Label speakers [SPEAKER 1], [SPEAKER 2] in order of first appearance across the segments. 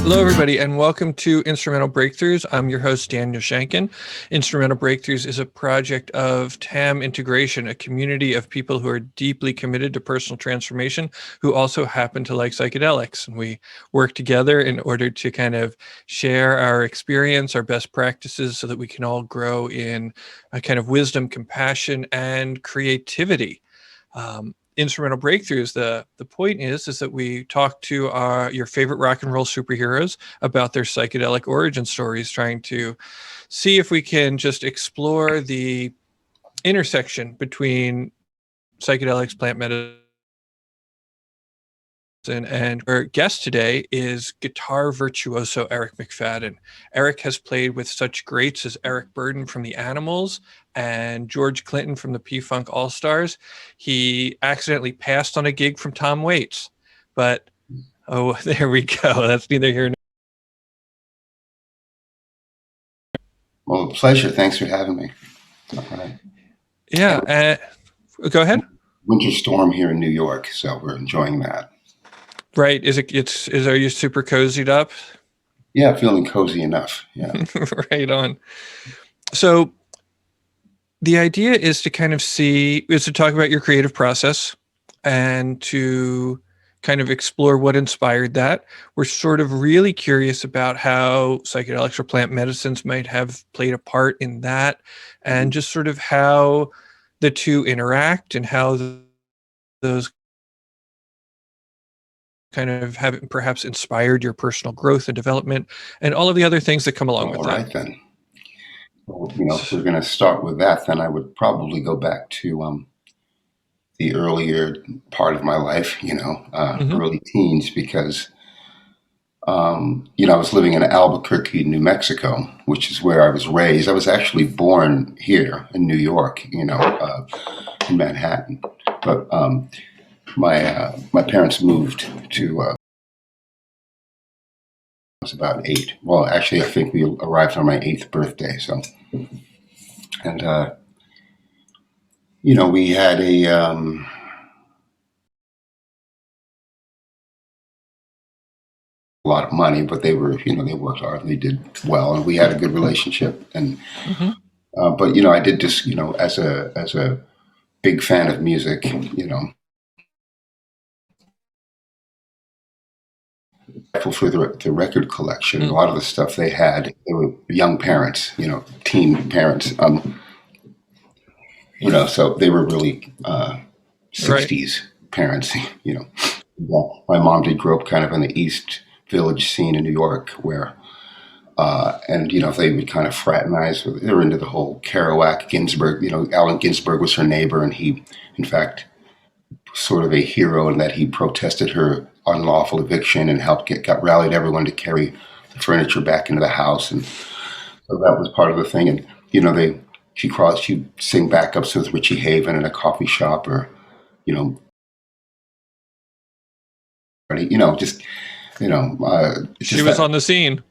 [SPEAKER 1] Hello, everybody, and welcome to Instrumental Breakthroughs. I'm your host, Daniel Shankin. Instrumental Breakthroughs is a project of TAM Integration, a community of people who are deeply committed to personal transformation, who also happen to like psychedelics. And we work together in order to kind of share our experience, our best practices, so that we can all grow in a kind of wisdom, compassion, and creativity. Instrumental Breakthroughs, the point is that we talk to your favorite rock and roll superheroes about their psychedelic origin stories, trying to see if we can just explore the intersection between psychedelics, plant medicine, and our guest today is guitar virtuoso Eric McFadden. Eric has played with such greats as Eric Burdon from the Animals and George Clinton from the P-Funk All-Stars. He accidentally passed on a gig from Tom Waits, but oh, there we go. That's neither here nor
[SPEAKER 2] Well, a pleasure. Thanks for having me. All right.
[SPEAKER 1] Yeah, go ahead.
[SPEAKER 2] Winter storm here in New York, so we're enjoying that.
[SPEAKER 1] Right. Are you super cozied up?
[SPEAKER 2] Yeah, feeling cozy enough. Yeah.
[SPEAKER 1] Right on. So the idea is to kind of talk about your creative process and to kind of explore what inspired that. We're sort of really curious about how psychedelics or plant medicines might have played a part in that, and just sort of how the two interact and how those kind of have perhaps inspired your personal growth and development and all of the other things that come along with that.
[SPEAKER 2] All right, then. Well, if we're going to start with that, then I would probably go back to the earlier part of my life, early teens, because, I was living in Albuquerque, New Mexico, which is where I was raised. I was actually born here in New York, in Manhattan. But my parents moved to, I was about 8. Well, actually, I think we arrived on my 8th birthday. So, and, we had a lot of money, but they were, they worked hard and they did well, and we had a good relationship. And, but, I did just, as a big fan of music, for the record collection, a lot of the stuff they were young parents, teen parents, so they were really 60s parents, My mom did grow up kind of in the East Village scene in New York, where, and, they would kind of fraternize. They were into the whole Kerouac, Ginsberg, Allen Ginsberg was her neighbor, and he, in fact, sort of a hero in that he protested her unlawful eviction and got rallied everyone to carry the furniture back into the house. And so that was part of the thing. And, she'd sing backups with Richie Haven in a coffee shop, or,
[SPEAKER 1] she was on the scene.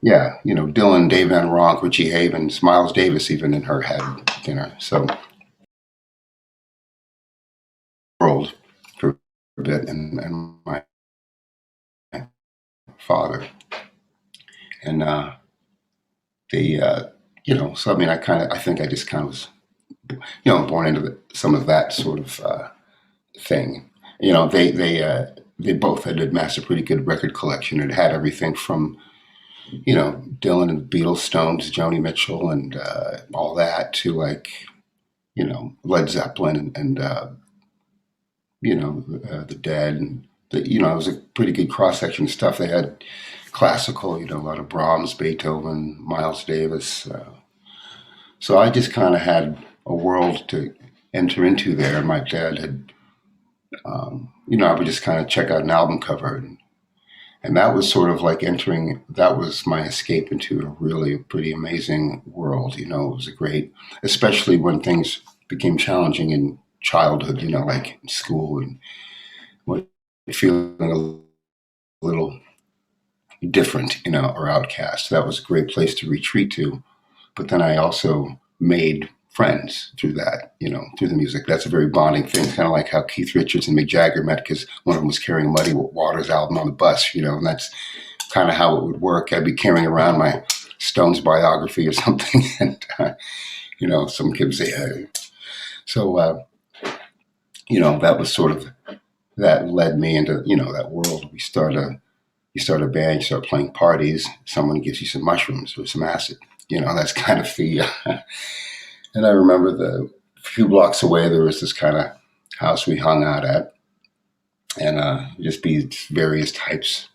[SPEAKER 2] Yeah. Dylan, Dave Van Ronk, Richie Haven, Miles Davis, even in her had dinner. So world for a bit, and my father, and so I think I just kind of was, born into some of that sort of thing. They both had amassed a pretty good record collection. It had everything from, Dylan and the Beatles, Stones, Joni Mitchell, and all that, to Led Zeppelin and the Dead, and it was a pretty good cross section of stuff. They had classical, a lot of Brahms, Beethoven, Miles Davis. So I just kind of had a world to enter into there. My dad had, I would just kind of check out an album cover, and that was sort of like that was my escape into a really pretty amazing world. It was a great, especially when things became challenging in childhood, like in school, and feeling a little different, or outcast. That was a great place to retreat to. But then I also made friends through that, through the music. That's a very bonding thing. It's kind of like how Keith Richards and Mick Jagger met, because one of them was carrying Muddy Waters' album on the bus, and that's kind of how it would work. I'd be carrying around my Stones biography or something, and some kids say, hey. So that was sort of, that led me into that world. You start a band, you start playing parties. Someone gives you some mushrooms or some acid. That's kind of the. And I remember a few blocks away there was this kind of house we hung out at, and just be various types,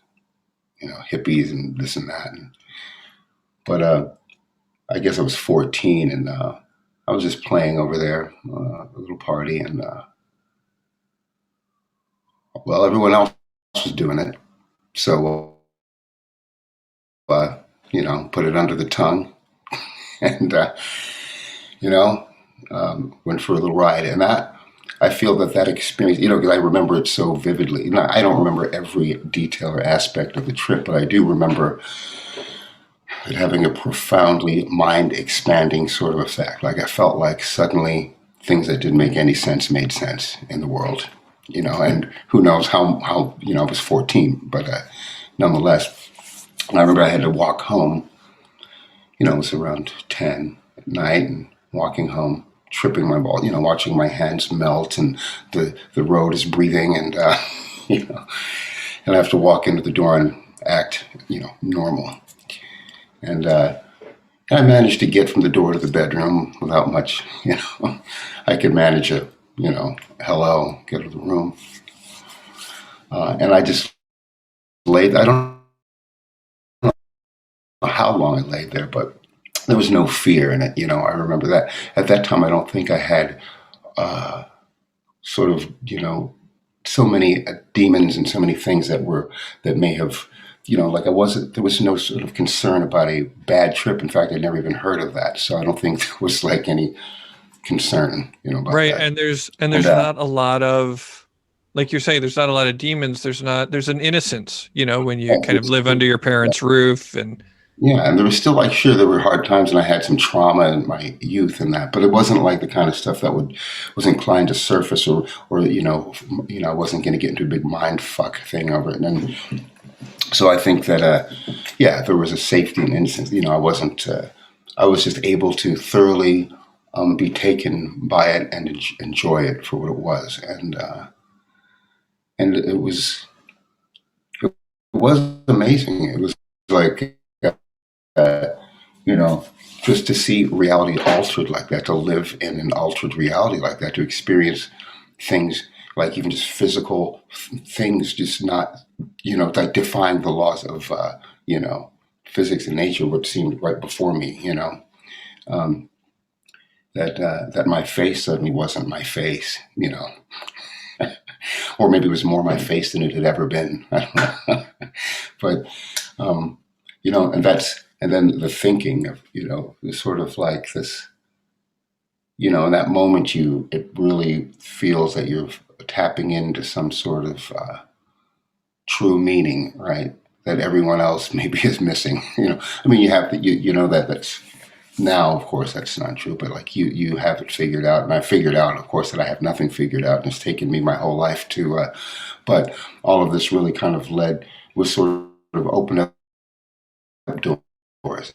[SPEAKER 2] hippies and this and that. But I guess I was 14, and I was just playing over there, a little party, and everyone else was doing it, so put it under the tongue, and went for a little ride, and that I feel that experience, because I remember it so vividly. I don't remember every detail or aspect of the trip, but I do remember it having a profoundly mind-expanding sort of effect. Like I felt like suddenly things that didn't make any sense made sense in the world, and who knows how I was 14, but nonetheless, I remember I had to walk home, it was around 10 at night, and walking home, tripping my ball, watching my hands melt, and the road is breathing, and and I have to walk into the door and act, normal. And I managed to get from the door to the bedroom without much, I could manage a, hello, get to the room. And I just laid, I don't know how long I laid there, but there was no fear in it. I remember that at that time, I don't think I had sort of, so many demons and so many things that may have, like there was no sort of concern about a bad trip. In fact, I'd never even heard of that. So I don't think there was like any concern, about
[SPEAKER 1] right.
[SPEAKER 2] that.
[SPEAKER 1] And there's not a lot of, like you're saying, there's not a lot of demons. There's an innocence, when you kind of live under your parents' roof. And
[SPEAKER 2] yeah, and there was still sure, there were hard times, and I had some trauma in my youth and that, but it wasn't like the kind of stuff that was inclined to surface, or I wasn't going to get into a big mind fuck thing over it. And so I think that there was a safety and innocence. I wasn't. I was just able to thoroughly be taken by it and enjoy it for what it was, and it was amazing. It was like. Just to see reality altered like that, to live in an altered reality like that, to experience things like even just physical things, just not, like defying the laws of, physics and nature, what seemed right before me, that my face suddenly wasn't my face, or maybe it was more my face than it had ever been. I don't know. But, and then the thinking of, sort of like this, in that moment, it really feels that you're tapping into some sort of true meaning, right? That everyone else maybe is missing. I mean, you have to, that's now, of course, that's not true, but like you have it figured out, and I figured out, of course, that I have nothing figured out, and it's taken me my whole life to, but all of this really kind of was sort of opened up doors.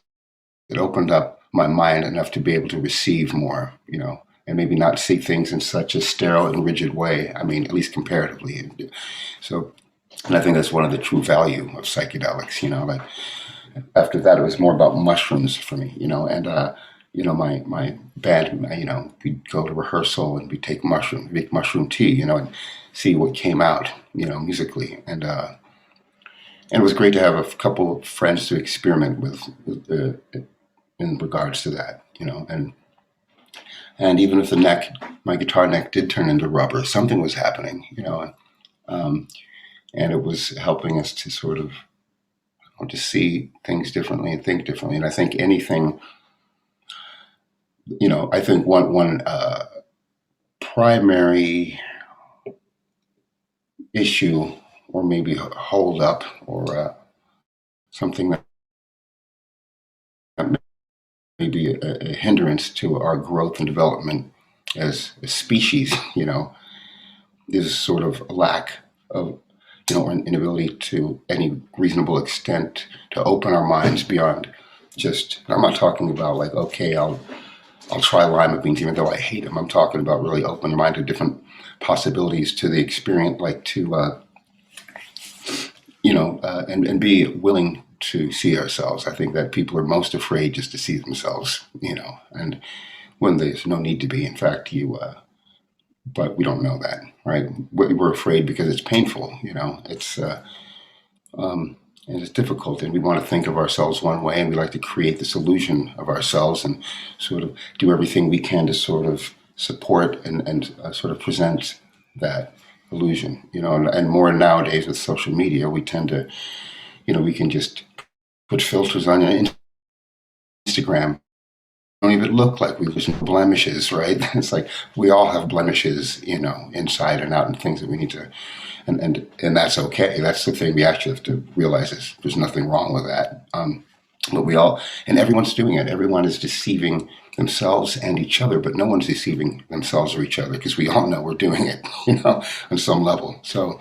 [SPEAKER 2] It opened up my mind enough to be able to receive more, and maybe not see things in such a sterile and rigid way. I mean, at least comparatively. So, and I think that's one of the true value of psychedelics, like after that, it was more about mushrooms for me, and, my band, we'd go to rehearsal and we'd make mushroom tea, and see what came out, musically. And it was great to have a couple of friends to experiment with in regards to that, and even if my guitar neck did turn into rubber, something was happening, and it was helping us to sort of to see things differently and think differently. And I think anything, I think one primary issue, or maybe hold up, or something that may be a hindrance to our growth and development as a species, is sort of a lack of, or an inability to any reasonable extent to open our minds beyond just, I'm not talking about like, okay, I'll try lima beans even though I hate them. I'm talking about really open your mind to different possibilities to the experience, like to, and be willing to see ourselves. I think that people are most afraid just to see themselves, and when there's no need to be. In fact, but we don't know that, right? We're afraid because it's painful, and it's difficult, and we want to think of ourselves one way, and we like to create this illusion of ourselves and sort of do everything we can to sort of support and sort of present that illusion, and more nowadays with social media, we tend to, we can just put filters on Instagram. Don't even look like we've got blemishes, right? It's like we all have blemishes, inside and out, and things that we need to, and that's okay. That's the thing we actually have to realize is there's nothing wrong with that. But we all, and everyone's doing it. Everyone is deceiving themselves and each other, but no one's deceiving themselves or each other because we all know we're doing it, on some level. So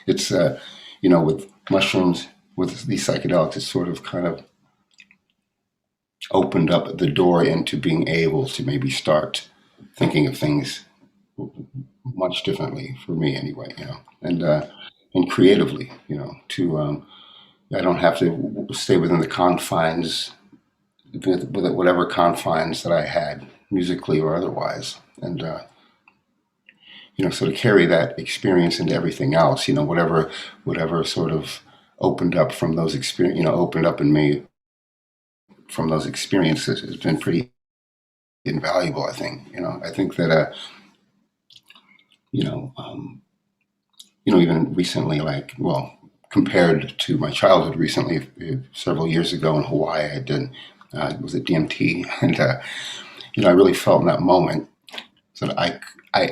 [SPEAKER 2] it's, with mushrooms, with these psychedelics, it's sort of kind of opened up the door into being able to maybe start thinking of things much differently for me anyway, and creatively, to I don't have to stay within the confines, with whatever confines that I had musically or otherwise, and so to carry that experience into everything else, whatever sort of opened up from those opened up in me from those experiences has been pretty invaluable, I think. I think that, even recently, compared to my childhood recently, several years ago in Hawaii, I did, was it DMT? And, I really felt in that moment that I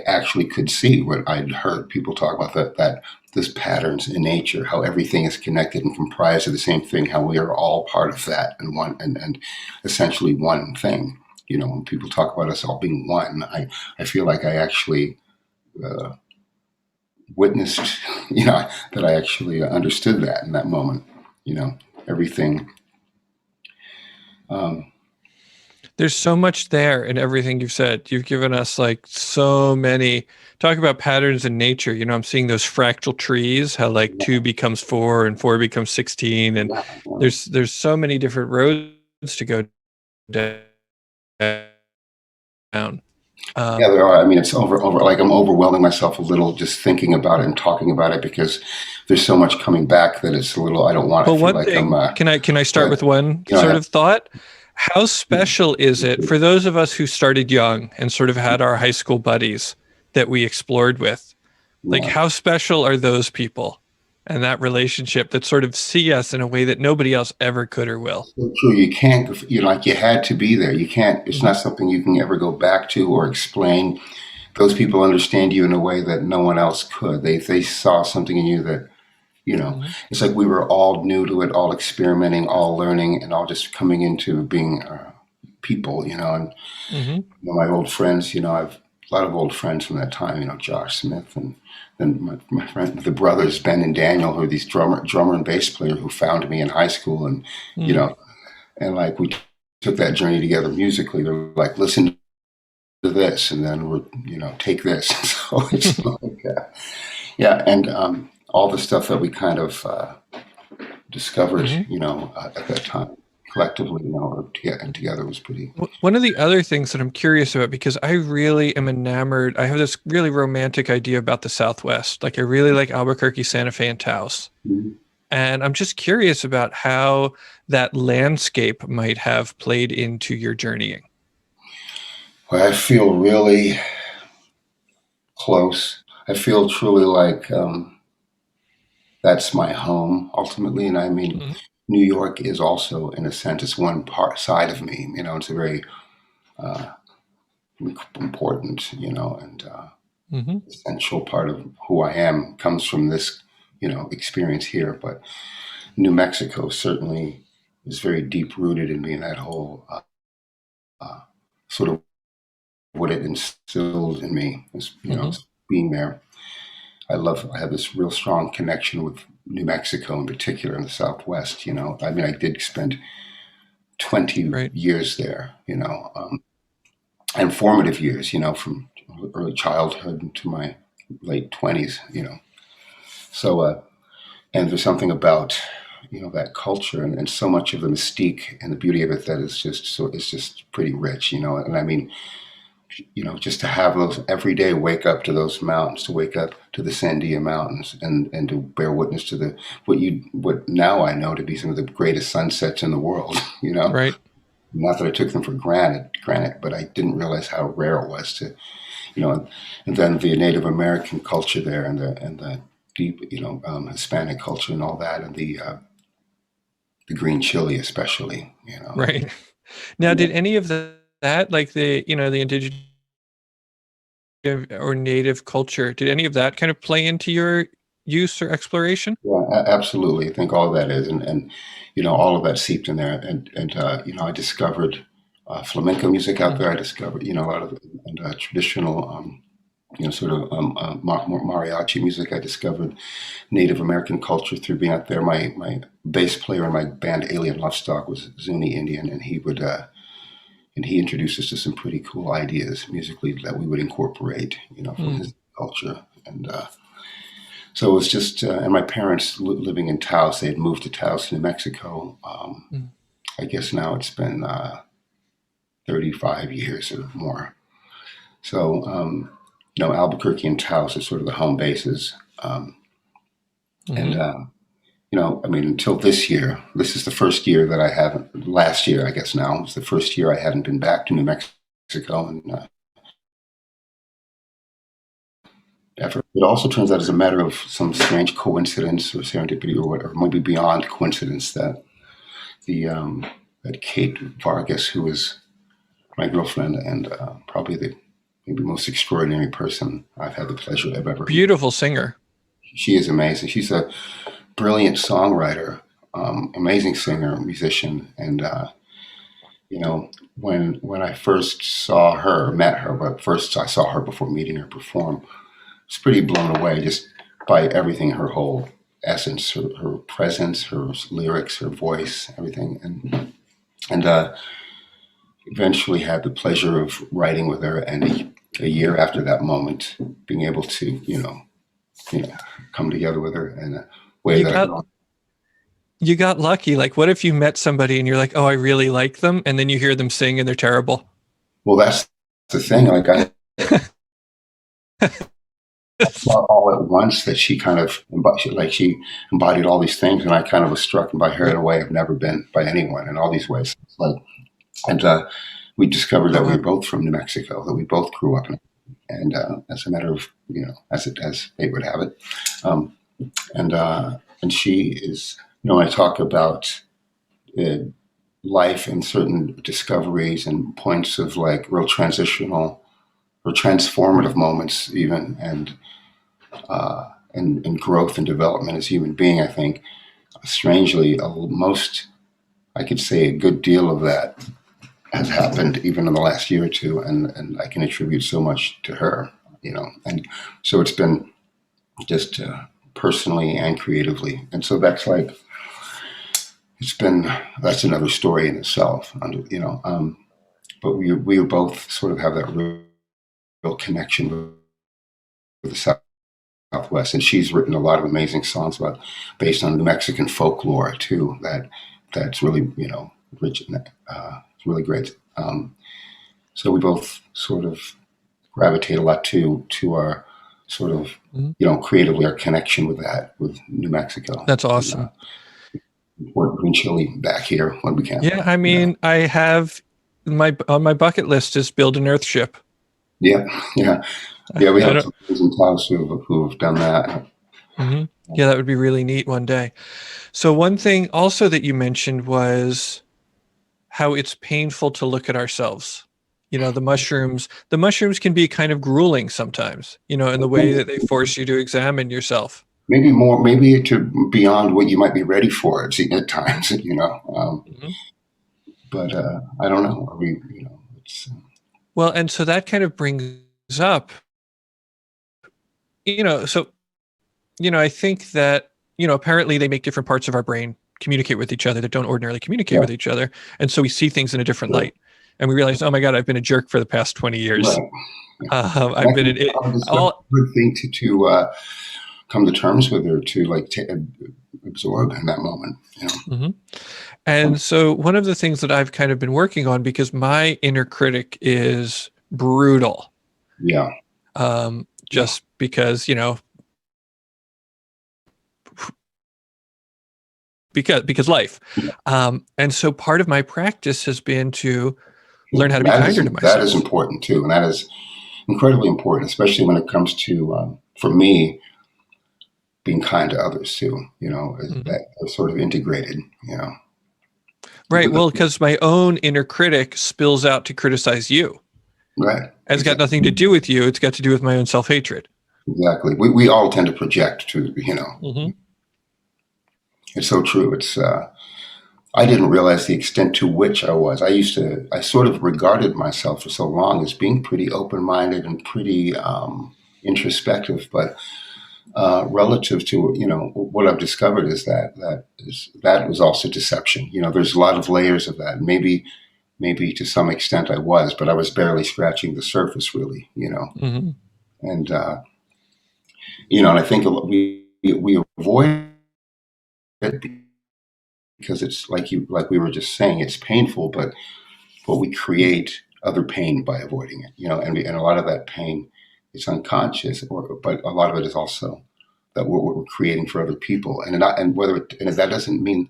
[SPEAKER 2] actually could see what I'd heard people talk about, that this patterns in nature, how everything is connected and comprised of the same thing, how we are all part of that and one, and essentially one thing. When people talk about us all being one, I feel like I actually witnessed, that I actually understood that in that moment, everything.
[SPEAKER 1] There's so much there in everything you've said. You've given us like so many, talk about patterns in nature. I'm seeing those fractal trees, how like 2 becomes 4 and 4 becomes 16. And there's so many different roads to go down.
[SPEAKER 2] Yeah, there are. I mean, it's over. Like I'm overwhelming myself a little just thinking about it and talking about it because there's so much coming back that it's a little. I don't want to
[SPEAKER 1] Well,
[SPEAKER 2] feel
[SPEAKER 1] one
[SPEAKER 2] like
[SPEAKER 1] thing,
[SPEAKER 2] I'm.
[SPEAKER 1] can I start with one sort of thought? How special is it for those of us who started young and sort of had our high school buddies that we explored with? Like, how special are those people and that relationship that sort of see us in a way that nobody else ever could or will?
[SPEAKER 2] So true. You can't. You had to be there. You can't. It's not something you can ever go back to or explain. Those people understand you in a way that no one else could. They saw something in you that. It's like we were all new to it, all experimenting, all learning, and all just coming into being people, and my old friends, I've a lot of old friends from that time, Josh Smith and then my friend, the brothers, Ben and Daniel, who are these drummer and bass player who found me in high school. And, and like we took that journey together musically. They're like, listen to this, and then we're, take this. So it's like, yeah. And, all the stuff that we kind of discovered, at that time collectively, or together was pretty.
[SPEAKER 1] One of the other things that I'm curious about, because I really am enamored, I have this really romantic idea about the Southwest. Like I really like Albuquerque, Santa Fe, and Taos. And I'm just curious about how that landscape might have played into your journeying.
[SPEAKER 2] Well, I feel really close. I feel truly like that's my home ultimately. And I mean, New York is also, in a sense, it's one side of me. It's a very important, and essential part of who I am comes from this, experience here. But New Mexico certainly is very deep rooted in me, and that whole sort of what it instilled in me is, being there. I have this real strong connection with New Mexico in particular, in the Southwest. I mean, I did spend 20
[SPEAKER 1] Right.
[SPEAKER 2] years there, and formative years, from early childhood to my late 20s, So, and there's something about, that culture, and so much of the mystique and the beauty of it that is just it's just pretty rich, and I mean, just to have those every day, wake up to those mountains, to wake up to the Sandia Mountains, and to bear witness to what now I know to be some of the greatest sunsets in the world.
[SPEAKER 1] Right.
[SPEAKER 2] Not that I took them for granted, but I didn't realize how rare it was to, and then the Native American culture there, and the deep, Hispanic culture and all that, and the green chili especially.
[SPEAKER 1] Right. Now, did any of that, like the indigenous or native culture, did any of that kind of play into your use or exploration?
[SPEAKER 2] Yeah, absolutely. I think all of that is, and all of that seeped in there, and I discovered flamenco music out there. I discovered a lot of traditional, sort of mariachi music. I discovered Native American culture through being out there. My bass player in my band Alien Lovestock was Zuni Indian, and he introduced us to some pretty cool ideas musically that we would incorporate, from his culture. And so it was just, and my parents living in Taos, they had moved to Taos, New Mexico. I guess now it's been 35 years or more. So, Albuquerque and Taos are sort of the home bases. And, I mean, until this year, this is the first year that I haven't, last year, I guess now, was the first year I hadn't been back to New Mexico. And it also turns out, as a matter of some strange coincidence or serendipity or whatever, maybe beyond coincidence, that that Kate Vargas, who was my girlfriend and probably the maybe most extraordinary person I've had the pleasure of ever.
[SPEAKER 1] Beautiful singer.
[SPEAKER 2] She is amazing. She's a brilliant songwriter, amazing singer, musician, and when I first met her, but first I saw her before meeting her perform, I was pretty blown away just by everything, her whole essence, her presence, her lyrics, her voice, everything, and eventually had the pleasure of writing with her, and a year after that moment, being able to come together with her in a way
[SPEAKER 1] you got lucky. Like, what if you met somebody and you're like, oh, I really like them, and then you hear them sing and they're terrible?
[SPEAKER 2] Well, that's the thing. Like, I saw all at once that she kind of she embodied all these things, and I kind of was struck by her in a way I've never been by anyone in all these ways. And we discovered that we were both from New Mexico, that we both grew up in, and as a matter of as fate would have it, and she is. I talk about life and certain discoveries and points of like real transitional or transformative moments, even, and growth and development as a human being. I think, strangely, I could say a good deal of that has happened even in the last year or two, and I can attribute so much to her, and so it's been just personally and creatively, and so that's like. That's another story in itself, but we both sort of have that real connection with the Southwest, and she's written a lot of amazing songs based on New Mexican folklore too. That's really rich, and it's really great. So we both sort of gravitate a lot to our sort of creatively our connection with New Mexico.
[SPEAKER 1] That's awesome.
[SPEAKER 2] Import green chili back here when we can.
[SPEAKER 1] Yeah, I mean, I have on my bucket list is build an earth ship.
[SPEAKER 2] Yeah. We have some friends in Taos who have done that.
[SPEAKER 1] Mm-hmm. Yeah, that would be really neat one day. So one thing also that you mentioned was how it's painful to look at ourselves. The mushrooms can be kind of grueling sometimes, in the way that they force you to examine yourself.
[SPEAKER 2] Maybe to beyond what you might be ready for at times, but I don't know.
[SPEAKER 1] Well, and so that kind of brings up, so I think that, apparently they make different parts of our brain communicate with each other that don't ordinarily communicate
[SPEAKER 2] Yeah.
[SPEAKER 1] with each other. And so we see things in a different
[SPEAKER 2] Sure.
[SPEAKER 1] light. And we realize, oh my God, I've been a jerk for the past 20 years.
[SPEAKER 2] Right.
[SPEAKER 1] I've been in
[SPEAKER 2] It's
[SPEAKER 1] it.
[SPEAKER 2] a good thing to come to terms with, or to like absorb in that moment.
[SPEAKER 1] Mm-hmm. And so one of the things that I've kind of been working on, because my inner critic is brutal.
[SPEAKER 2] Yeah.
[SPEAKER 1] Just because, because life. And so part of my practice has been to learn how to be kinder to myself.
[SPEAKER 2] That is important too. And that is incredibly important, especially when it comes to, for me, being kind to others too, that is sort of integrated,
[SPEAKER 1] Right. Well, because my own inner critic spills out to criticize you.
[SPEAKER 2] Right.
[SPEAKER 1] It's got nothing to do with you. It's got to do with my own self-hatred.
[SPEAKER 2] Exactly. We all tend to project to,
[SPEAKER 1] Mm-hmm.
[SPEAKER 2] It's so true. It's, I didn't realize the extent to which I sort of regarded myself for so long as being pretty open-minded and pretty introspective, but relative to, what I've discovered is that was also deception. There's a lot of layers of that. Maybe to some extent I was, but I was barely scratching the surface really,
[SPEAKER 1] Mm-hmm.
[SPEAKER 2] and, and I think we avoid it because it's like we were just saying, it's painful, but we create other pain by avoiding it, and a lot of that pain is unconscious, but a lot of it is also that we're creating for other people, and that doesn't mean,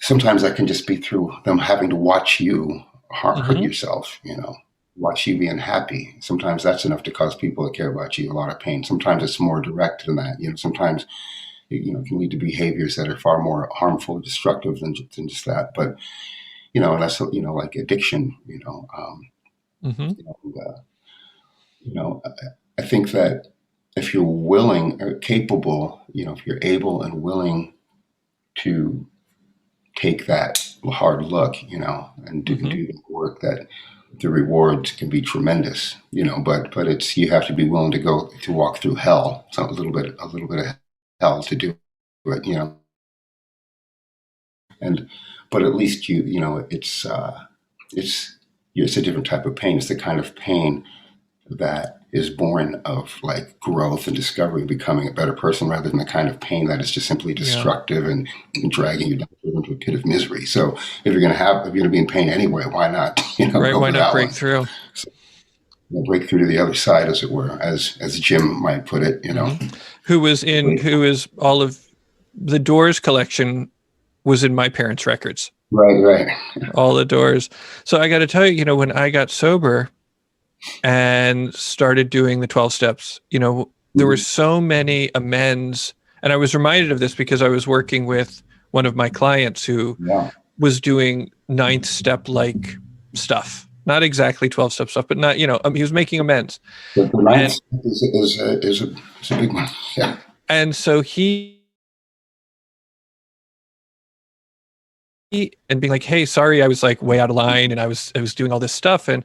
[SPEAKER 2] sometimes that can just be through them having to watch you hurt yourself, watch you be unhappy. Sometimes that's enough to cause people that care about you a lot of pain. Sometimes it's more direct than that, sometimes it can lead to behaviors that are far more harmful or destructive than just that. But, and that's, like addiction, I think that if you're willing or capable, if you're able and willing to take that hard look, and do the work, that the rewards can be tremendous, but it's, you have to be willing to walk through hell. So a little bit of hell to do it, but at least it's a different type of pain. It's the kind of pain that is born of like growth and discovery, becoming a better person, rather than the kind of pain that is just simply destructive and dragging you down into a pit of misery. So if you're going to be in pain anyway, why not,
[SPEAKER 1] right? Why not break through?
[SPEAKER 2] So, break through to the other side, as it were, as Jim might put it,
[SPEAKER 1] who is all of the Doors collection was in my parents' records.
[SPEAKER 2] Right.
[SPEAKER 1] All the Doors. So I got to tell you, when I got sober and started doing the 12 steps, there were so many amends. And I was reminded of this because I was working with one of my clients who was doing 9th step like stuff. Not exactly 12 step stuff, but not, he was making amends.
[SPEAKER 2] The 9th step is a big one. Yeah.
[SPEAKER 1] And so and being like, hey, sorry, I was like way out of line and I was doing all this stuff. And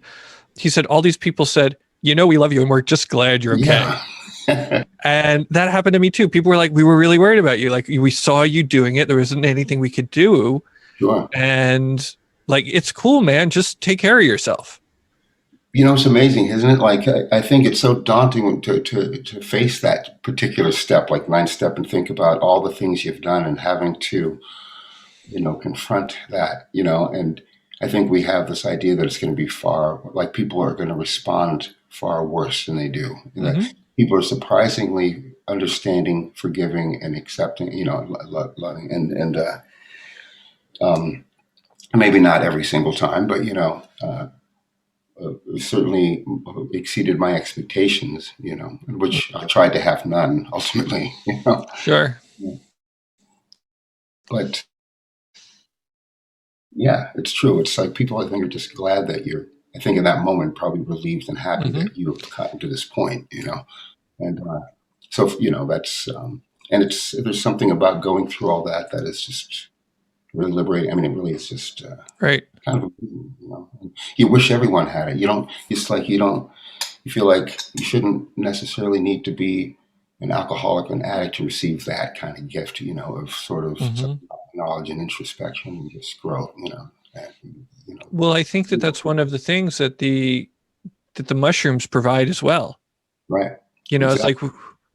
[SPEAKER 1] he said, all these people said, we love you and we're just glad you're okay. Yeah. And that happened to me too. People were like, we were really worried about you. Like, we saw you doing it. There wasn't anything we could do.
[SPEAKER 2] Sure.
[SPEAKER 1] And like, it's cool, man. Just take care of yourself.
[SPEAKER 2] It's amazing, isn't it? Like, I think it's so daunting to face that particular step, like 9th step, and think about all the things you've done and having to, confront that, and I think we have this idea that it's going to be people are going to respond far worse than they do. People are surprisingly understanding, forgiving, and accepting, loving, and maybe not every single time, but, certainly exceeded my expectations, which I tried to have none ultimately,
[SPEAKER 1] Sure.
[SPEAKER 2] But yeah, it's true. It's like people, I think, are just glad that I think in that moment, probably relieved and happy that you have gotten to this point, and so, that's, and there's something about going through all that is just really liberating. I mean, it really is just
[SPEAKER 1] right.
[SPEAKER 2] Kind of, you wish everyone had it. You feel like you shouldn't necessarily need to be an alcoholic, an addict to receive that kind of gift, of sort of knowledge and introspection and just growth, and,
[SPEAKER 1] Well, I think that that's one of the things that the mushrooms provide as well.
[SPEAKER 2] Right.
[SPEAKER 1] It's like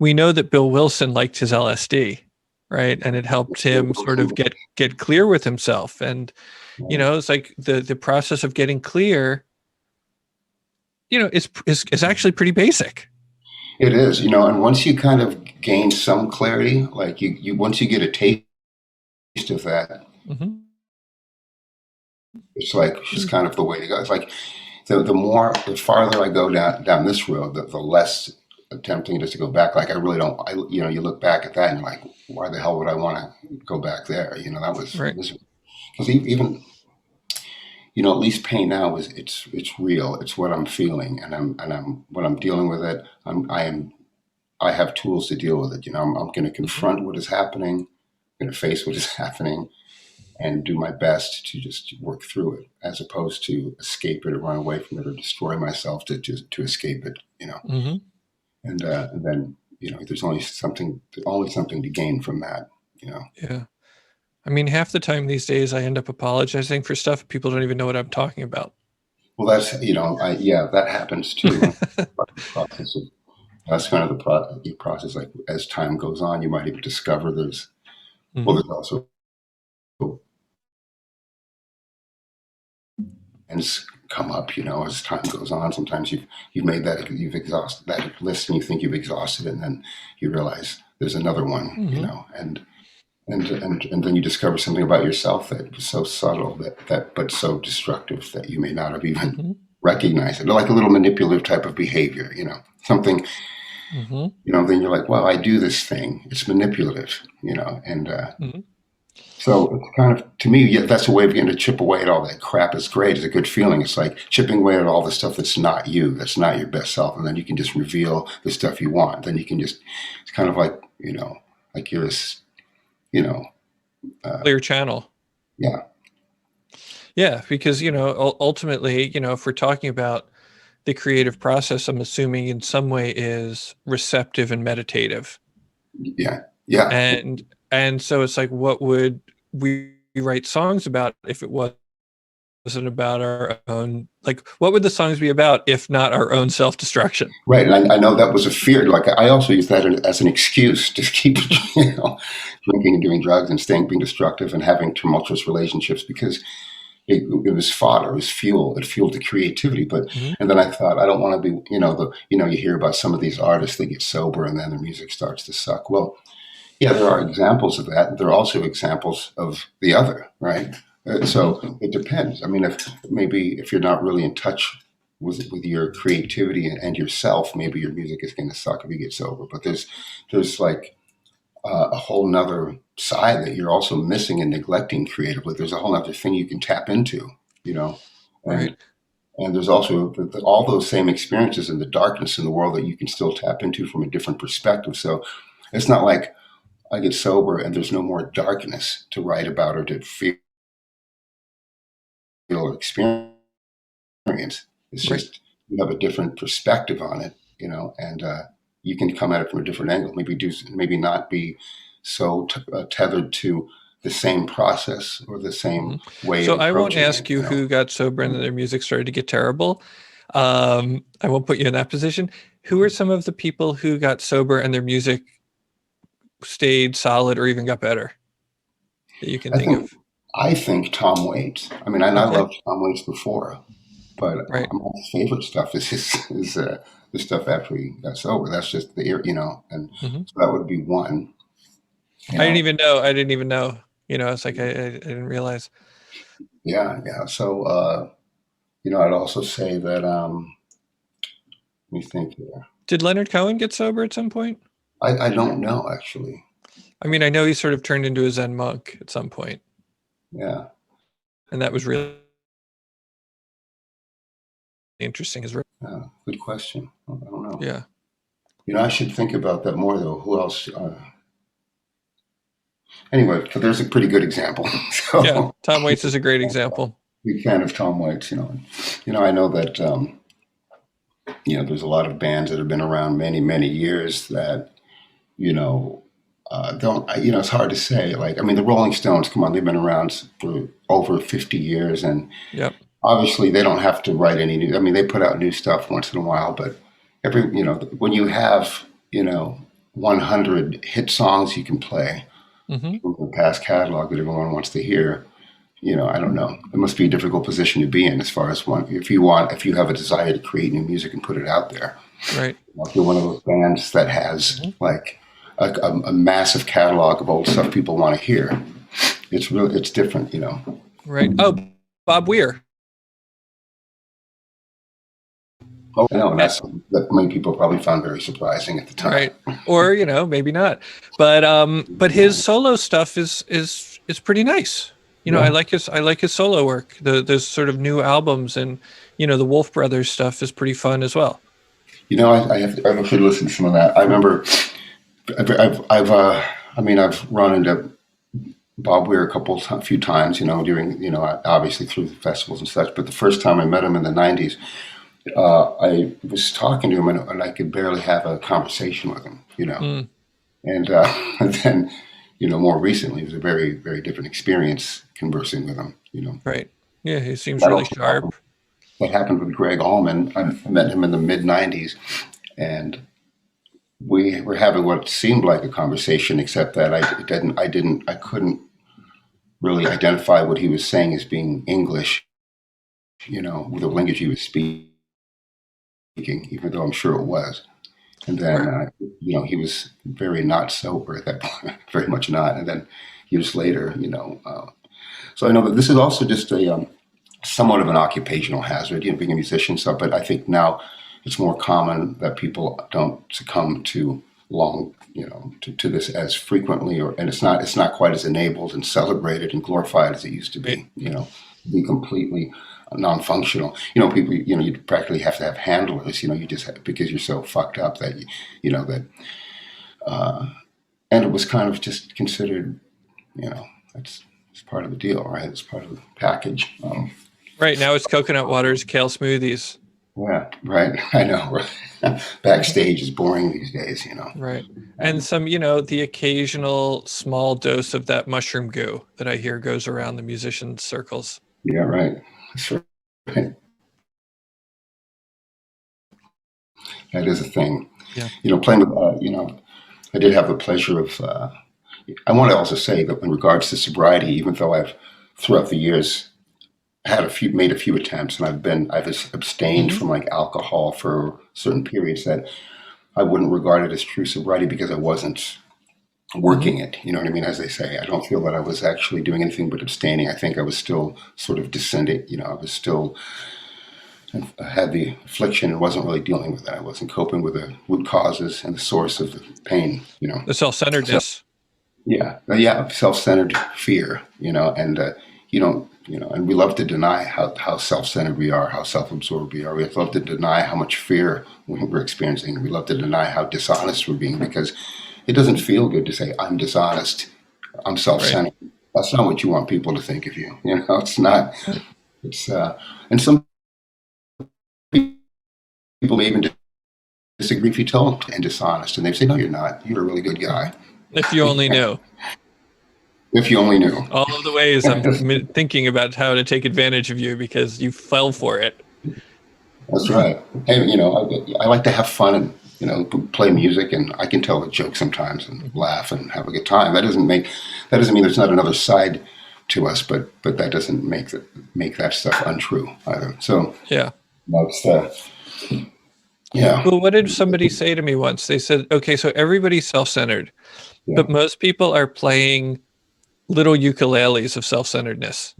[SPEAKER 1] we know that Bill Wilson liked his LSD, right? And it helped him sort of get clear with himself. And, it's like the process of getting clear, is actually pretty basic.
[SPEAKER 2] It is, and once you kind of gain some clarity, like you once you get a taste of that, it's like it's kind of the way to go. It's like the farther I go down this road, the less tempting it is to go back. Like I really don't. You look back at that and you're like, why the hell would I want to go back there? That was
[SPEAKER 1] right.
[SPEAKER 2] Because even at least pain now it's real. It's what I'm feeling, and I'm when I'm dealing with it. I have tools to deal with it. I'm going to confront what is happening. I'm going to face what is happening, and do my best to just work through it, as opposed to escape it or run away from it or destroy myself to escape it. And then there's only something to gain from that.
[SPEAKER 1] Yeah. I mean, half the time these days I end up apologizing for stuff people don't even know what I'm talking about.
[SPEAKER 2] Well, that's that happens too. That's kind of the process. Like as time goes on, you might even discover there's also and come up. As time goes on. Sometimes you've made that, you've exhausted that list, and you think you've exhausted it, and then you realize there's another one. And then you discover something about yourself that was so subtle but so destructive that you may not have even recognized it. Like a little manipulative type of behavior, something. Then you're like, well, I do this thing. It's manipulative, and so it's kind of, to me, that's a way of getting to chip away at all that crap. Is great. It's a good feeling. It's like chipping away at all the stuff that's not you, that's not your best self, and then you can just reveal the stuff you want. Then you can just, it's kind of like like you're this.
[SPEAKER 1] Clear channel. Yeah, because ultimately, if we're talking about the creative process, I'm assuming in some way is receptive and meditative.
[SPEAKER 2] Yeah.
[SPEAKER 1] And so it's like, what would we write songs about if it wasn't about our own? Like, what would the songs be about if not our own self-destruction?
[SPEAKER 2] Right, and I know that was a fear. Like I also use that as an excuse to keep, drinking and doing drugs and being destructive and having tumultuous relationships, because it was fodder, it was fuel. It fueled the creativity. But and then I thought, I don't want to be, you hear about some of these artists, they get sober and then their music starts to suck. Well, yeah, there are examples of that. There are also examples of the other, right? So it depends. I mean, if you're not really in touch with your creativity and yourself, maybe your music is going to suck if you get sober. But there's like a whole nother side that you're also missing and neglecting creatively. There's a whole other thing you can tap into,
[SPEAKER 1] Right.
[SPEAKER 2] And there's also all those same experiences in the darkness in the world that you can still tap into from a different perspective. So it's not like I get sober and there's no more darkness to write about or to feel or experience. It's just you have a different perspective on it, and you can come at it from a different angle. Maybe not be so tethered to the same process or the same way.
[SPEAKER 1] So I won't ask you who got sober and their music started to get terrible. I won't put you in that position. Who are some of the people who got sober and their music stayed solid or even got better that you can think of?
[SPEAKER 2] I think Tom Waits. I mean, I loved Tom Waits before, but my favorite stuff is the stuff after he got sober. That's just and so that would be one.
[SPEAKER 1] I didn't even know. It's like I didn't realize.
[SPEAKER 2] Yeah. So I'd also say that let me think here.
[SPEAKER 1] Did Leonard Cohen get sober at some point?
[SPEAKER 2] I don't know, actually.
[SPEAKER 1] I mean, I know he sort of turned into a Zen monk at some point.
[SPEAKER 2] Yeah.
[SPEAKER 1] And that was really interesting.
[SPEAKER 2] Good question. I don't know.
[SPEAKER 1] Yeah.
[SPEAKER 2] I should think about that more, though. Who else? Anyway, there's a pretty good example. So,
[SPEAKER 1] yeah, Tom Waits is a great example.
[SPEAKER 2] Big fan of Tom Waits. I know that there's a lot of bands that have been around many, many years that you know, don't you know? It's hard to say. Like, I mean, the Rolling Stones, come on, they've been around for over 50 years, and
[SPEAKER 1] Yep.
[SPEAKER 2] obviously they don't have to write any new. I mean, they put out new stuff once in a while, but when you have 100 hit songs you can play
[SPEAKER 1] Hmm.
[SPEAKER 2] from the past catalog that everyone wants to hear, I don't know. It must be a difficult position to be in as far as if you have a desire to create new music and put it out there.
[SPEAKER 1] Right.
[SPEAKER 2] If you're one of those bands that has like a massive catalog of old stuff people want to hear, it's different,
[SPEAKER 1] Right. Oh, Bob Weir.
[SPEAKER 2] Oh, no, that many people probably found very surprising at the time.
[SPEAKER 1] Right. Or, maybe not. But his solo stuff is pretty nice.
[SPEAKER 2] Yeah.
[SPEAKER 1] I like his solo work. Those sort of new albums, and the Wolf Brothers stuff is pretty fun as well.
[SPEAKER 2] I should listen to some of that. I remember I've run into Bob Weir a few times, during, obviously through the festivals and such. But the first time I met him in the 90s, I was talking to him and I could barely have a conversation with him, And then, more recently, it was a very, very different experience conversing with him,
[SPEAKER 1] Right. Yeah, he seems really sharp.
[SPEAKER 2] That happened with Greg Allman. I met him in the mid 90s, and we were having what seemed like a conversation, except that I couldn't really identify what he was saying as being English, with the language he was speaking, even though I'm sure it was. And then, he was very not sober at that point, very much not. And then years later, so I know that this is also just somewhat of an occupational hazard, being a musician. So, but I think now it's more common that people don't succumb to to this as frequently, and it's not quite as enabled and celebrated and glorified as it used to be. Be completely non-functional. People. You practically have to have handlers. You just have, because you're so fucked up that and it was kind of just considered. It's part of the deal, right? It's part of the package.
[SPEAKER 1] Right now, it's coconut waters, kale smoothies.
[SPEAKER 2] Yeah, right. I know. Right? Backstage is boring these days,
[SPEAKER 1] Right. And some, the occasional small dose of that mushroom goo that I hear goes around the musicians' circles.
[SPEAKER 2] Yeah, right. That's right. That is a thing.
[SPEAKER 1] Yeah.
[SPEAKER 2] Playing with, I did have the pleasure of, I want to also say that in regards to sobriety, even though I've, throughout the years, made a few attempts, and I've abstained from like alcohol for certain periods that I wouldn't regard it as true sobriety because I wasn't working it. You know what I mean? As they say, I don't feel that I was actually doing anything but abstaining. I think I was still sort of descending. I was still, I had the affliction and wasn't really dealing with it. I wasn't coping with the root causes and the source of the pain.
[SPEAKER 1] The self-centeredness.
[SPEAKER 2] Self-centered fear. And you don't. And we love to deny how self-centered we are, how self-absorbed we are. We love to deny how much fear we're experiencing. We love to deny how dishonest we're being, because it doesn't feel good to say, I'm dishonest, I'm self-centered. Right. That's not what you want people to think of you. It's not. It's and some people may even disagree if you tell them and dishonest, and they say, no, you're not. You're a really good guy.
[SPEAKER 1] If you only knew.
[SPEAKER 2] If you only knew.
[SPEAKER 1] All of the ways I'm thinking about how to take advantage of you because you fell for it.
[SPEAKER 2] That's right. Hey, I like to have fun and, play music, and I can tell a joke sometimes and laugh and have a good time. That doesn't mean there's not another side to us, but that doesn't make that stuff untrue either. So
[SPEAKER 1] yeah.
[SPEAKER 2] Yeah.
[SPEAKER 1] Well, what did somebody say to me once? They said, okay, so everybody's self-centered, but most people are playing little ukuleles of self-centeredness,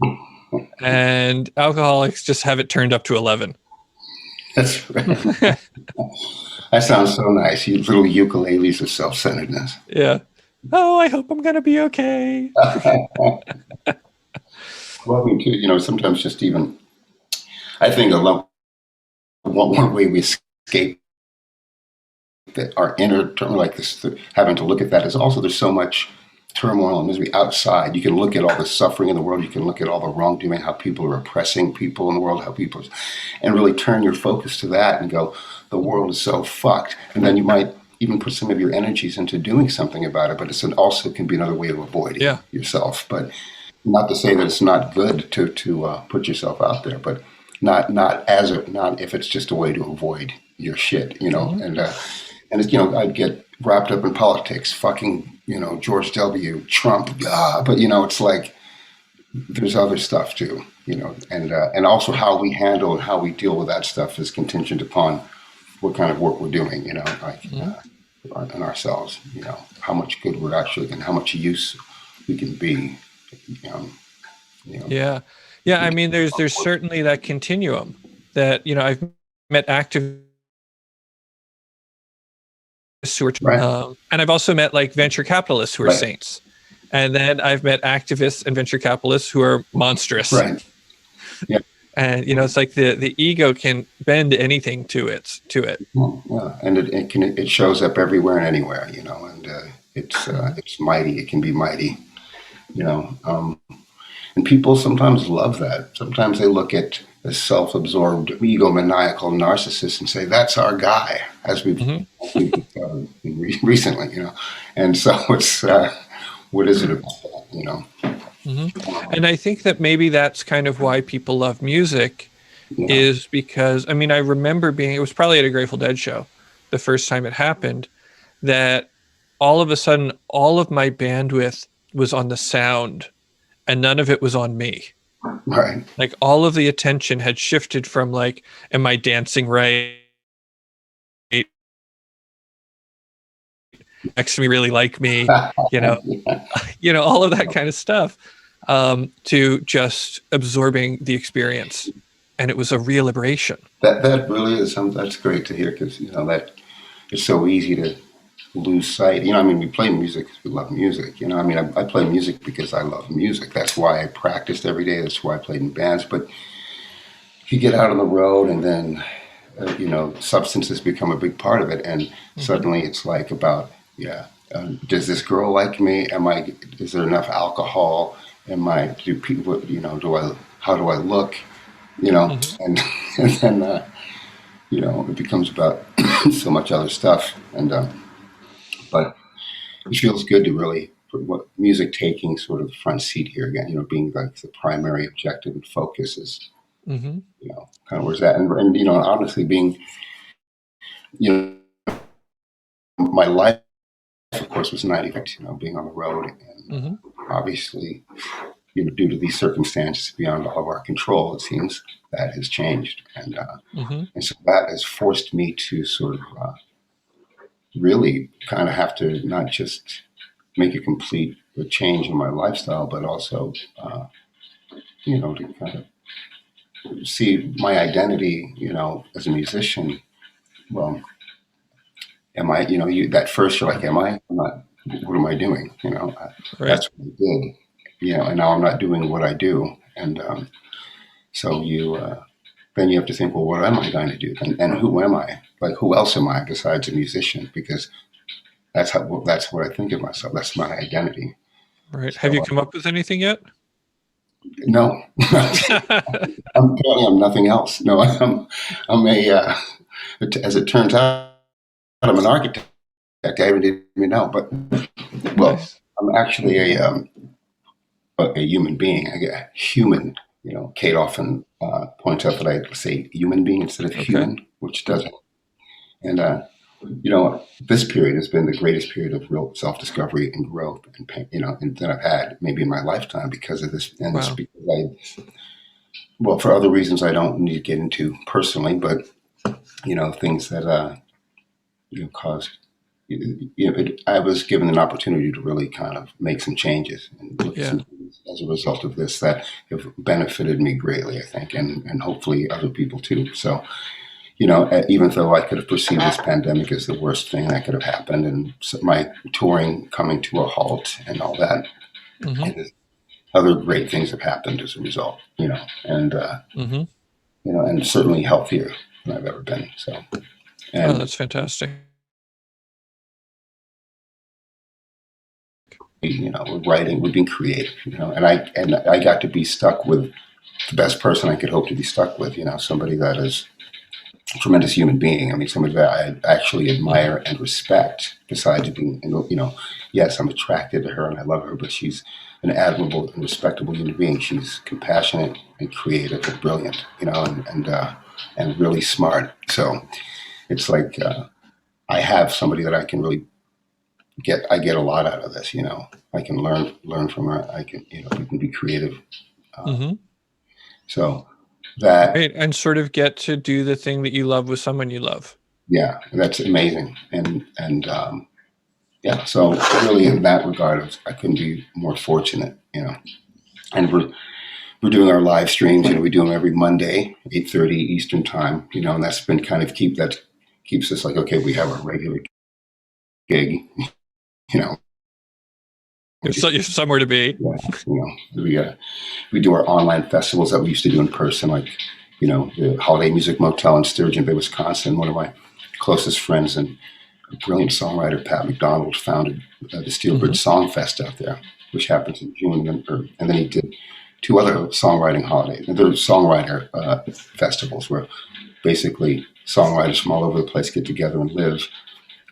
[SPEAKER 1] and alcoholics just have it turned up to 11.
[SPEAKER 2] That's right. That sounds so nice. You little ukuleles of self-centeredness.
[SPEAKER 1] Yeah. Oh, I hope I'm going to be okay.
[SPEAKER 2] Well, me too. Sometimes just even, I think one way we escape that our inner, like this, having to look at that is also there's so much turmoil and misery outside. You can look at all the suffering in the world. You can look at all the wrongdoing, how people are oppressing people in the world, and really turn your focus to that and go, the world is so fucked. And then you might even put some of your energies into doing something about it, but it's also can be another way of avoiding yourself. But not to say that it's not good to put yourself out there, but not if it's just a way to avoid your shit, you know. And it's, you know, I'd get wrapped up in politics, fucking, you know, George W. Trump, but you know, it's like there's other stuff too, you know, and also how we handle and how we deal with that stuff is contingent upon what kind of work we're doing, you know, like in ourselves, you know, how much good we're actually and how much use we can be. You know.
[SPEAKER 1] Yeah. I mean, there's certainly that continuum that, you know, I've met activists who are, and I've also met like venture capitalists who are saints, and then I've met activists and venture capitalists who are monstrous.
[SPEAKER 2] Right. Yeah.
[SPEAKER 1] And you know, it's like the ego can bend anything to it.
[SPEAKER 2] Yeah, and it shows up everywhere and anywhere, you know, and it's mighty. It can be mighty, you know. And people sometimes love that. Sometimes they look at a self-absorbed, egomaniacal narcissist and say, "That's our guy," as we've discovered recently, you know. And so it's what is it about that, you know?
[SPEAKER 1] And I think that maybe that's kind of why people love music, is because, I mean, I remember it was probably at a Grateful Dead show, the first time it happened, that all of a sudden, all of my bandwidth was on the sound and none of it was on me.
[SPEAKER 2] Right.
[SPEAKER 1] Like all of the attention had shifted from like, am I dancing right? Next to me really like me, you know, you know, all of that kind of stuff, to just absorbing the experience. And it was a real liberation.
[SPEAKER 2] That really is something that's great to hear, because, you know, that it's so easy to lose sight. You know, I mean, we play music because we love music. You know, I mean, I play music because I love music. That's why I practiced every day. That's why I played in bands. But if you get out on the road and then, you know, substances become a big part of it. And suddenly it's like about, does this girl like me? Is there enough alcohol? Do people, you know, how do I look? You know, and then, you know, it becomes about so much other stuff. And, but it feels good to really put music taking sort of the front seat here again, you know, being like the primary objective and focus is, you know, kind of where's that. And, you know, honestly being, you know, my life, of course, was 90%, you know, being on the road and obviously, you know, due to these circumstances beyond all of our control, it seems that has changed. And so that has forced me to sort of really kind of have to not just make a complete change in my lifestyle, but also, you know, to kind of see my identity, you know, as a musician. Well, am I, you know, that first you're like, am I? I'm not. What am I doing? You know, that's what I did. You know, and now I'm not doing what I do. And so then you have to think, well, what am I going to do? And who am I? Like, who else am I besides a musician? Because that's what I think of myself. That's my identity.
[SPEAKER 1] Right. So, have you come up with anything yet?
[SPEAKER 2] No. I'm nothing else. No, I'm as it turns out, I'm an architect. I didn't even know, but well, nice. I'm actually a human being. I get human. You know, Kate often points out that I say human being instead of human, which doesn't. And you know, this period has been the greatest period of real self-discovery and growth, and you know, and that I've had maybe in my lifetime because of this. And it's because well, for other reasons I don't need to get into personally, but you know, things that you know caused. You know, I was given an opportunity to really kind of make some changes and look at some things as a result of this that have benefited me greatly, I think, and hopefully other people too. So, you know, even though I could have perceived this pandemic as the worst thing that could have happened, and my touring coming to a halt and all that, and other great things have happened as a result, you know, and you know, and certainly healthier than I've ever been. So, and
[SPEAKER 1] that's fantastic.
[SPEAKER 2] You know, we're writing, we're being creative, you know, and I got to be stuck with the best person I could hope to be stuck with, you know, somebody that is tremendous human being. I mean, somebody that I actually admire and respect, besides being, yes, I'm attracted to her and I love her, but she's an admirable and respectable human being. She's compassionate and creative and brilliant, and really smart. So it's like I have somebody that I can really I get a lot out of this. I can learn from her. I can, we can be creative.
[SPEAKER 1] Mm-hmm.
[SPEAKER 2] So that,
[SPEAKER 1] right, and sort of get to do the thing that you love with someone you love.
[SPEAKER 2] Yeah, that's amazing. Yeah, so really in that regard, I couldn't be more fortunate, And we're doing our live streams. We do them every Monday, 8:30 Eastern time. And that's been kind of keeps us like, okay, we have our regular gig.
[SPEAKER 1] You're somewhere to be.
[SPEAKER 2] Yeah, we do our online festivals that we used to do in person, like the Holiday Music Motel in Sturgeon Bay, Wisconsin. One of my closest friends and a brilliant songwriter, Pat McDonald, founded the Steelbridge Song Fest out there, which happens in June. And then he did 2 other songwriting holidays. And they're songwriter festivals where basically songwriters from all over the place get together and live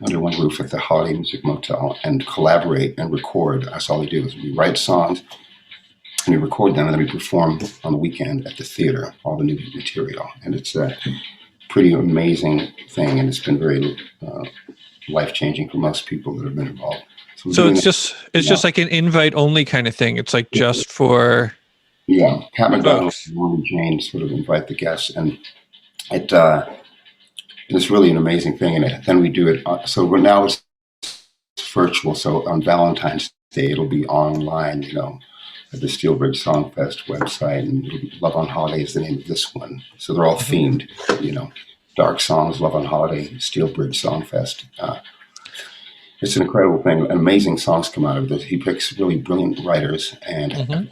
[SPEAKER 2] under one roof at the Holiday Music Motel and collaborate and record. That's all we do is we write songs and we record them, and then we perform on the weekend at the theater, all the new material. And it's a pretty amazing thing, and it's been very life-changing for most people that have been involved.
[SPEAKER 1] So it's just like an invite-only kind of thing. It's like just for
[SPEAKER 2] Pat McDonald and Norman James sort of invite the guests, and it's really an amazing thing. And then we do it. So now it's virtual. So on Valentine's Day, it'll be online. At the Steelbridge Songfest website, and Love on Holiday is the name of this one. So they're all themed. Dark songs, Love on Holiday, Steelbridge Songfest. It's an incredible thing. Amazing songs come out of this. He picks really brilliant writers and from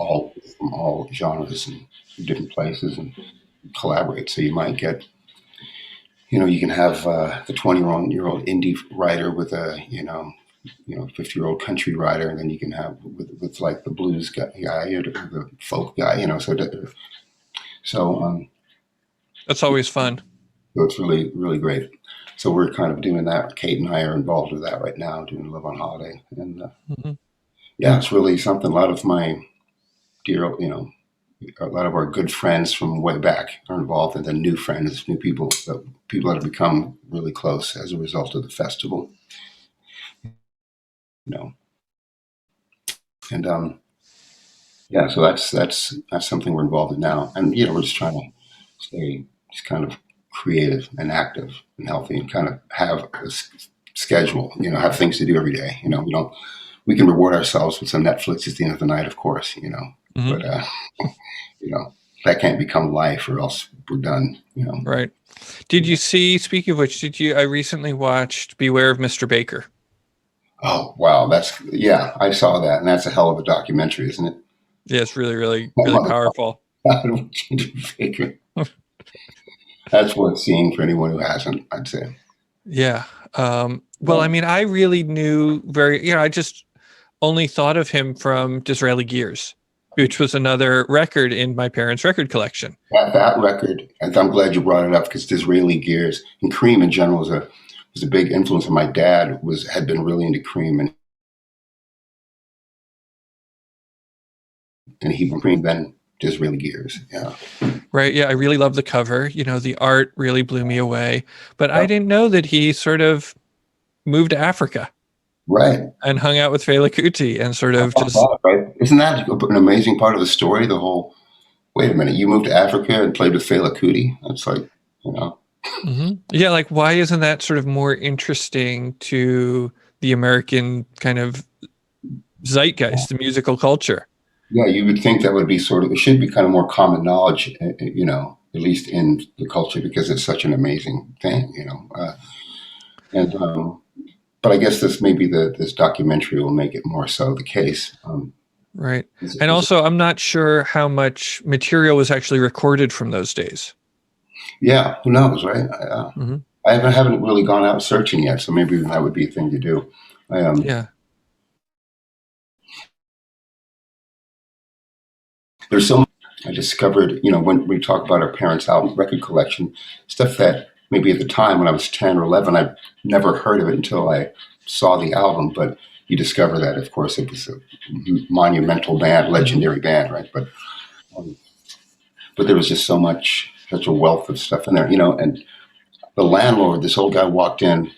[SPEAKER 2] all genres and different places and collaborate. So you might get, you can have the 20-year-old indie writer with a, 50-year-old country writer, and then you can have with like the blues guy or the folk guy, So
[SPEAKER 1] that's always fun.
[SPEAKER 2] So it's really, really great. So we're kind of doing that. Kate and I are involved with that right now, doing Love on Holiday. And it's really something. A lot of my dear, a lot of our good friends from way back are involved, and then new friends, new people that have become really close as a result of the festival. And so that's something we're involved in now. And we're just trying to stay just kind of creative and active and healthy, and kind of have a schedule, have things to do every day. We can reward ourselves with some Netflix at the end of the night, of course, but that can't become life, or else we're done,
[SPEAKER 1] Right. Did you see, speaking of which, I recently watched Beware of Mr. Baker.
[SPEAKER 2] Oh, wow. I saw that. And that's a hell of a documentary, isn't it?
[SPEAKER 1] Yeah, it's really, really, really powerful.
[SPEAKER 2] That's worth seeing for anyone who hasn't, I'd say.
[SPEAKER 1] Yeah. Well, I mean, I really knew I just only thought of him from Disraeli Gears, which was another record in my parents' record collection.
[SPEAKER 2] That record, and I'm glad you brought it up, because Disraeli Gears and Cream in general was a big influence. My dad had been really into Cream, and he been Cream, then Disraeli Gears. Yeah.
[SPEAKER 1] Right. Yeah. I really love the cover. The art really blew me away, but I didn't know that he sort of moved to Africa.
[SPEAKER 2] Right.
[SPEAKER 1] And hung out with Fela Kuti and sort of just.
[SPEAKER 2] Right. Isn't that an amazing part of the story? The whole, wait a minute, you moved to Africa and played with Fela Kuti? That's like,
[SPEAKER 1] Yeah. Like, why isn't that sort of more interesting to the American kind of zeitgeist, the musical culture?
[SPEAKER 2] Yeah, you would think that would be it should be kind of more common knowledge, at least in the culture, because it's such an amazing thing, but I guess this documentary will make it more so the case.
[SPEAKER 1] Right. And also, I'm not sure how much material was actually recorded from those days.
[SPEAKER 2] Yeah, who knows, right? I haven't really gone out searching yet, so maybe that would be a thing to do.
[SPEAKER 1] Yeah.
[SPEAKER 2] There's so much I discovered, when we talk about our parents' album record collection, stuff that maybe at the time when I was 10 or 11, I never heard of it until I saw the album. But you discover that, of course, it was a monumental band,
[SPEAKER 1] Hmm.
[SPEAKER 2] legendary band, right? Um, but there was just such a wealth of stuff in there, and the landlord, this old guy walked in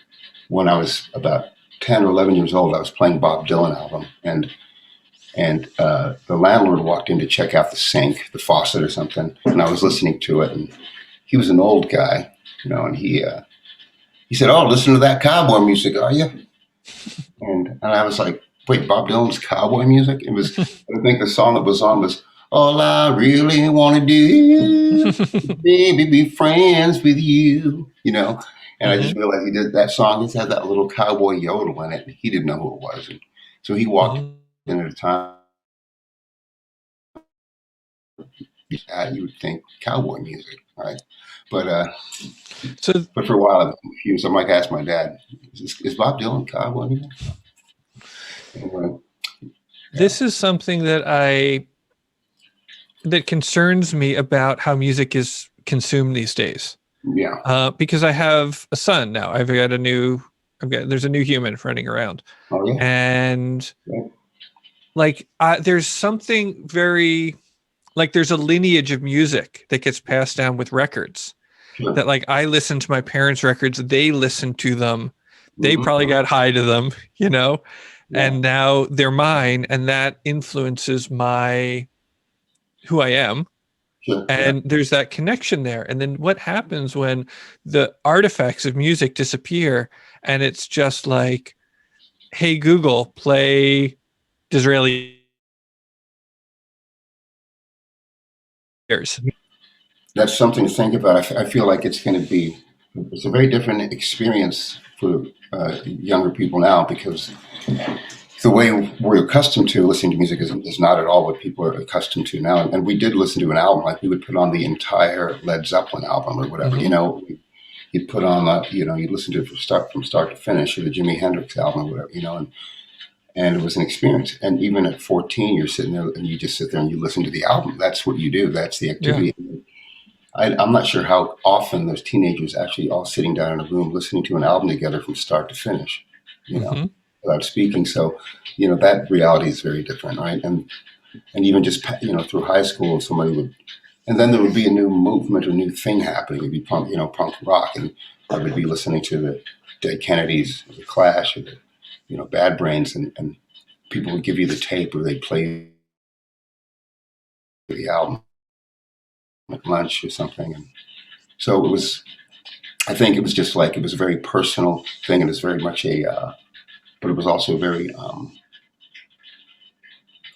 [SPEAKER 2] when I was about 10 or 11 years old. I was playing Bob Dylan album, and the landlord walked in to check out the sink, the faucet or something, and I was listening to it, and he was an old guy, and he said, "Oh, listen to that cowboy music, are you?" And I was like, "Wait, Bob Dylan's cowboy music?" I think the song that was on was "All I Really Want to Do, Baby, Be Friends with You," And I
[SPEAKER 1] Hmm.
[SPEAKER 2] just realized he did that song. It had that little cowboy yodel in it. And he didn't know who it was, and so he walked
[SPEAKER 1] Hmm.
[SPEAKER 2] in at a time that you would think cowboy music, right? But uh,
[SPEAKER 1] So
[SPEAKER 2] but for a while I was confused. I might ask my dad, "Is Bob Dylan cowboy music?" Anyway, yeah,
[SPEAKER 1] this is something that concerns me about how music is consumed these days.
[SPEAKER 2] yeah,
[SPEAKER 1] Because I have a son now. There's a new human running around,
[SPEAKER 2] oh yeah,
[SPEAKER 1] and
[SPEAKER 2] yeah,
[SPEAKER 1] like there's something very like there's a lineage of music that gets passed down with records
[SPEAKER 2] sure,
[SPEAKER 1] that like I listened to my parents' records, they listened to them, they
[SPEAKER 2] hmm,
[SPEAKER 1] probably got high to them,
[SPEAKER 2] yeah,
[SPEAKER 1] and now they're mine, and that influences my who I am.
[SPEAKER 2] sure, yeah.
[SPEAKER 1] And there's that connection there. And then what happens when the artifacts of music disappear and it's just like, hey, Google, play Disraeli years.
[SPEAKER 2] That's something to think about. I feel like it's a very different experience for younger people now because the way we're accustomed to listening to music is not at all what people are accustomed to now. And we did listen to an album, like we would put on the entire Led Zeppelin album or whatever,
[SPEAKER 1] Mm-hmm.
[SPEAKER 2] you'd put on you'd listen to it from start to finish, or the Jimi Hendrix album or whatever, and it was an experience. And even at 14, you're sitting there and you just sit there and you listen to the album. That's what you do. That's the
[SPEAKER 1] Yeah.
[SPEAKER 2] activity. I'm not sure how often those teenagers actually all sitting down in a room listening to an album together from start to finish, you know,
[SPEAKER 1] Mm-hmm.
[SPEAKER 2] without speaking. So, that reality is very different, right? And even just through high school, somebody would, and then there would be a new movement or new thing happening. It'd be punk rock, and I would be listening to the Dead Kennedys, the Clash, or the Bad Brains, and people would give you the tape or they'd play the album at lunch or something, and so it was. I think it was just like it was a very personal thing, and it was very much but it was also very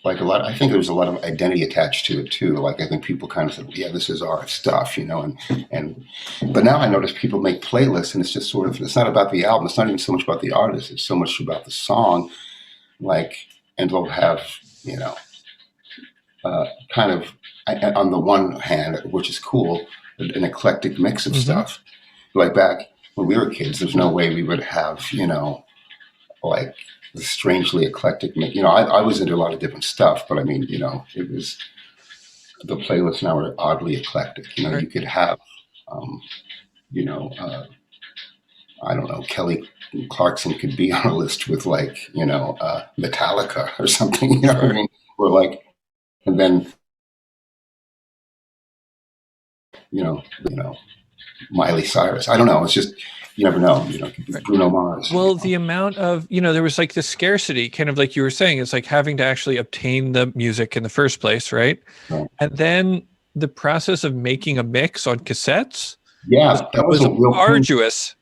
[SPEAKER 2] like a lot. I think there was a lot of identity attached to it too. Like I think people kind of said, "Yeah, this is our stuff," and but now I notice people make playlists, and it's just sort of it's not about the album. It's not even so much about the artist. It's so much about the song, like, and they'll have you know kind of on the one hand, which is cool, an eclectic mix of
[SPEAKER 1] Mm-hmm.
[SPEAKER 2] stuff. Like back when we were kids, there's no way we would have like the strangely eclectic. I was into a lot of different stuff, but I mean, it was the playlists now are oddly eclectic.
[SPEAKER 1] Right.
[SPEAKER 2] You could have, um, you know, uh, I don't know, Kelly Clarkson could be on a list with like, Metallica or something. You know what I
[SPEAKER 1] Sure.
[SPEAKER 2] mean? Or like, and then Miley Cyrus. I don't know. It's just you never know. It could be
[SPEAKER 1] Right.
[SPEAKER 2] Bruno Mars.
[SPEAKER 1] Well, the amount of, there was like the scarcity, kind of like you were saying, it's like having to actually obtain the music in the first place, right?
[SPEAKER 2] Right.
[SPEAKER 1] And then the process of making a mix on cassettes was,
[SPEAKER 2] Yeah, that was
[SPEAKER 1] was
[SPEAKER 2] a real pain.
[SPEAKER 1] arduous.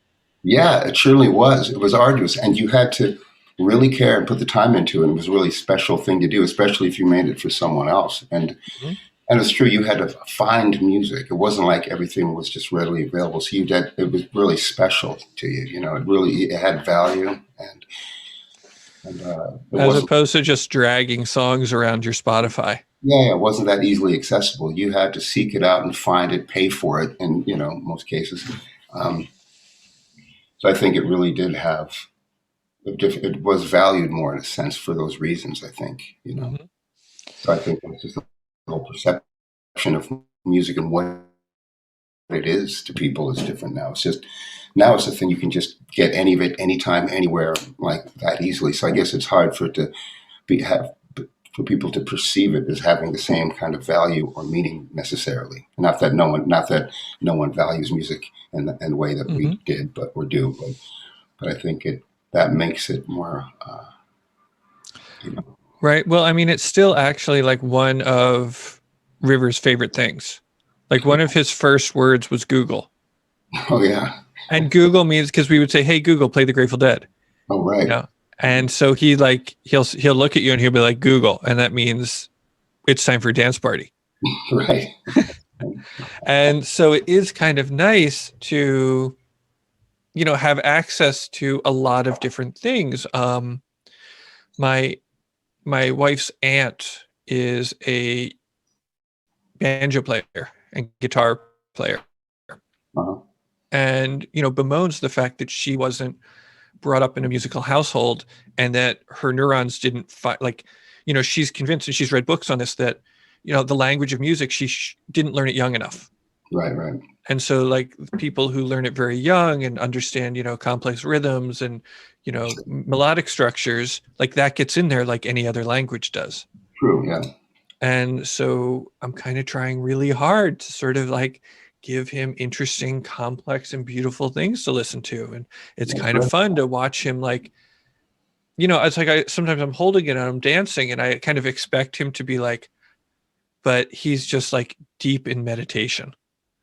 [SPEAKER 2] Yeah, it surely was. It was arduous, and you had to really care and put the time into it. It was a really special thing to do, especially if you made it for someone else.
[SPEAKER 1] Mhm.
[SPEAKER 2] And it's true, you had to find music. It wasn't like everything was just readily available. So it was really special to you. It had value, and it
[SPEAKER 1] As
[SPEAKER 2] wasn't.
[SPEAKER 1] opposed to just dragging songs around your Spotify.
[SPEAKER 2] Yeah, it wasn't that easily accessible. You had to seek it out and find it, pay for it, in most cases. Um, so I think it really did have it was valued more in a sense for those reasons. I think.
[SPEAKER 1] Hmm.
[SPEAKER 2] So I think it's just the whole perception of music and what it is to people is different now. It's just, now it's a thing you can just get any of it, anytime, anywhere, like that easily. So I guess it's hard for it to for people to perceive it as having the same kind of value or meaning necessarily. Not that no one values music in the way that we did, but or do. But I think that makes it more,
[SPEAKER 1] Right. Well, I mean, it's still actually like one of Rivers' favorite things. Like one of his first words was Google.
[SPEAKER 2] Oh yeah.
[SPEAKER 1] And Google means, because we would say, "Hey Google, play the Grateful Dead."
[SPEAKER 2] Oh right.
[SPEAKER 1] You know? And so he'll look at you and he'll be like, "Google," and that means it's time for a dance party.
[SPEAKER 2] Right.
[SPEAKER 1] And so it is kind of nice to, have access to a lot of different things. My wife's aunt is a banjo player and guitar player.
[SPEAKER 2] Uh-huh.
[SPEAKER 1] And, bemoans the fact that she wasn't brought up in a musical household and that her neurons didn't she's convinced, and she's read books on this, that, the language of music, she didn't learn it young enough.
[SPEAKER 2] Right.
[SPEAKER 1] And so like people who learn it very young and understand, complex rhythms and, melodic structures, like that gets in there like any other language does.
[SPEAKER 2] True. Yeah.
[SPEAKER 1] And so I'm kind of trying really hard to sort of like give him interesting, complex, and beautiful things to listen to. And it's kind of fun to watch him, like, it's like sometimes I'm holding it and I'm dancing and I kind of expect him to be like, but he's just like deep in meditation.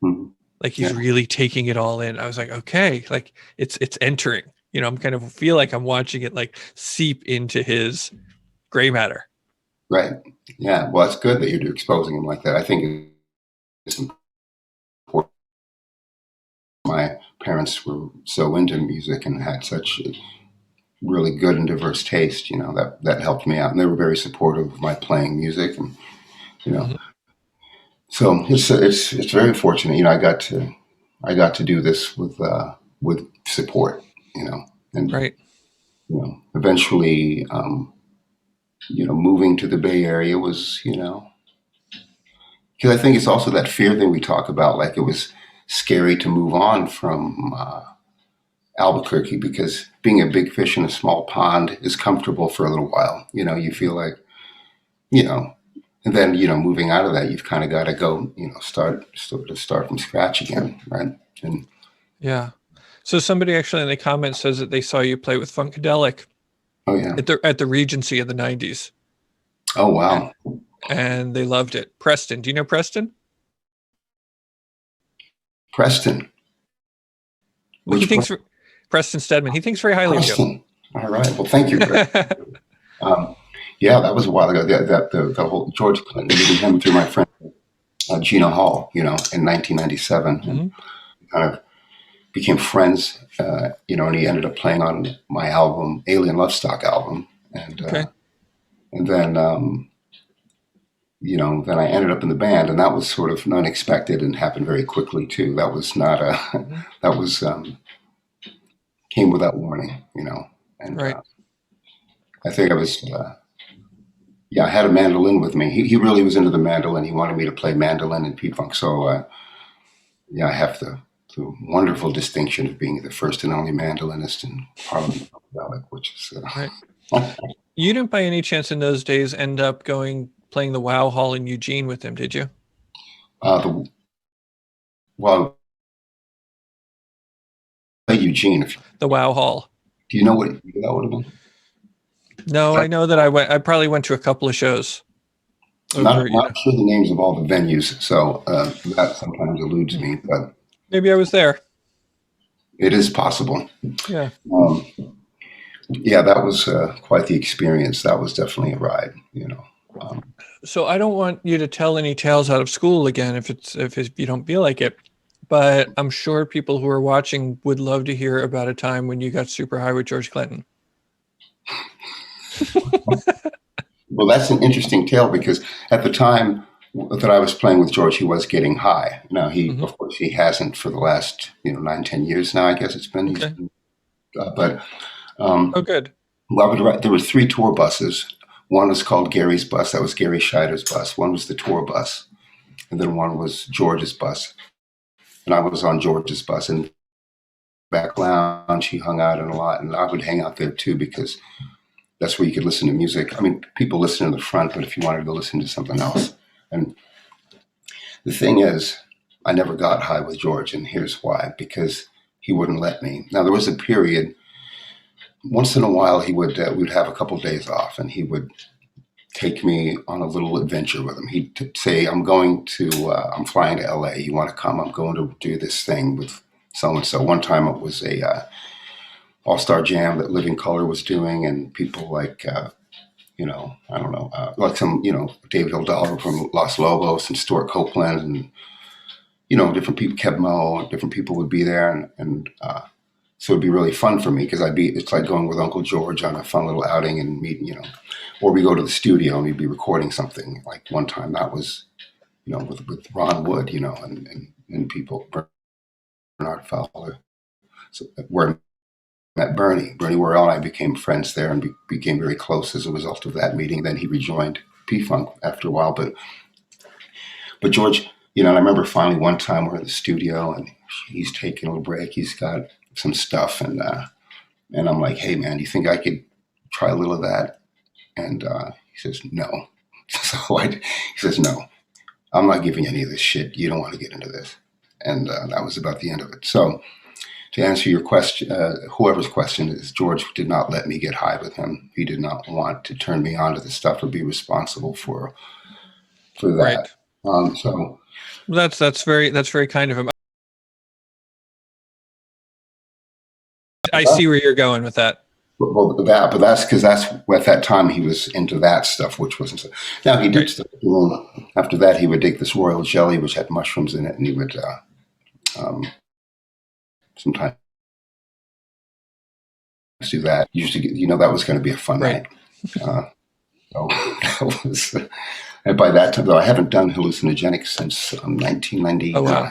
[SPEAKER 2] Mm-hmm.
[SPEAKER 1] Like he's really taking it all in. I was like, okay, like it's entering, I'm kind of feel like I'm watching it like seep into his gray matter.
[SPEAKER 2] Right. Yeah. Well, it's good that you're exposing him like that. I think it's important. My parents were so into music and had such a really good and diverse taste, that helped me out. And they were very supportive of my playing music, and so it's very fortunate. I got to do this with support, and
[SPEAKER 1] right.
[SPEAKER 2] Eventually, moving to the Bay Area was, because I think it's also that fear thing we talk about. Like it was scary to move on from Albuquerque, because being a big fish in a small pond is comfortable for a little while. You feel like, and then, moving out of that, you've kind of got to go, start from scratch again. Right. And
[SPEAKER 1] yeah. So somebody actually in the comments says that they saw you play with Funkadelic.
[SPEAKER 2] Oh yeah.
[SPEAKER 1] At the Regency in the 90s.
[SPEAKER 2] Oh wow.
[SPEAKER 1] And they loved it. Preston. Do you know Preston?
[SPEAKER 2] Preston.
[SPEAKER 1] Preston Stedman. He thinks very highly of you.
[SPEAKER 2] All right. Well, thank you. Yeah, that was a while ago. The whole George Clinton, meeting him through my friend Gina Hall, in 1997, and kind of became friends. And he ended up playing on my album, Alien Love Stock album, and then then I ended up in the band, and that was sort of unexpected and happened very quickly too. That was not that was came without warning, and
[SPEAKER 1] right.
[SPEAKER 2] I think I was. I had a mandolin with me. He really was into the mandolin. He wanted me to play mandolin and P-Funk. So, I have the wonderful distinction of being the first and only mandolinist in Parliament, which is...
[SPEAKER 1] Right. You didn't by any chance in those days end up playing the Wow Hall in Eugene with him, did you?
[SPEAKER 2] Eugene.
[SPEAKER 1] The Wow Hall.
[SPEAKER 2] Do you know what that would have been?
[SPEAKER 1] No, I know that I probably went to a couple of shows.
[SPEAKER 2] Not sure the names of all the venues, so that sometimes eludes me, but
[SPEAKER 1] maybe I was there.
[SPEAKER 2] It is possible.
[SPEAKER 1] Yeah.
[SPEAKER 2] That was quite the experience. That was definitely a ride,
[SPEAKER 1] So I don't want you to tell any tales out of school again if you don't feel like it, but I'm sure people who are watching would love to hear about a time when you got super high with George Clinton.
[SPEAKER 2] Well, that's an interesting tale, because at the time that I was playing with George, he was getting high. Now, of course, he hasn't for the last 9-10 years now. I guess it's been. Okay.
[SPEAKER 1] Good.
[SPEAKER 2] Well, there were 3 tour buses. One was called Gary's bus. That was Gary Scheider's bus. One was the tour bus, and then one was George's bus. and I was on George's bus, and back lounge he hung out in a lot, and I would hang out there too because that's where you could listen to music. I mean, people listen in the front, but if you wanted to listen to something else. And the thing is, I never got high with George, and here's why: because he wouldn't let me. Now there was a period. Once in a while, he would we'd have a couple of days off, and he would take me on a little adventure with him. He'd say, I'm flying to LA. You want to come? I'm going to do this thing with so-and-so. One time it was a all-star jam that Living Color was doing, and people like, I don't know, like some, David Hildalgo from Los Lobos and Stuart Copeland and, different people, Kev Mo, different people would be there. And so it'd be really fun for me because it's like going with Uncle George on a fun little outing and meeting, or we go to the studio and we'd be recording something. Like one time that was, with Ron Wood, and people, Bernard Fowler. So where I met Bernie Worrell and I became friends there and became very close as a result of that meeting. Then he rejoined P-Funk after a while. But George, and I remember finally one time we're in the studio and he's taking a little break. He's got some stuff and I'm like, hey man, do you think I could try a little of that? And he says, no. He says, no, I'm not giving you any of this shit. You don't want to get into this. And that was about the end of it. So to answer your question, whoever's question is, George did not let me get high with him. He did not want to turn me on to the stuff or be responsible for that.
[SPEAKER 1] Right.
[SPEAKER 2] So
[SPEAKER 1] that's very kind of him. I see where you're going with that.
[SPEAKER 2] Well, but that's because at that time he was into that stuff, which wasn't. Now he did stuff. After that, he would take this royal jelly, which had mushrooms in it, and he would sometimes do that. Usually, that was going to be a fun night. So that was, and by that time, though, I haven't done hallucinogenics since 1999.
[SPEAKER 1] Oh, wow.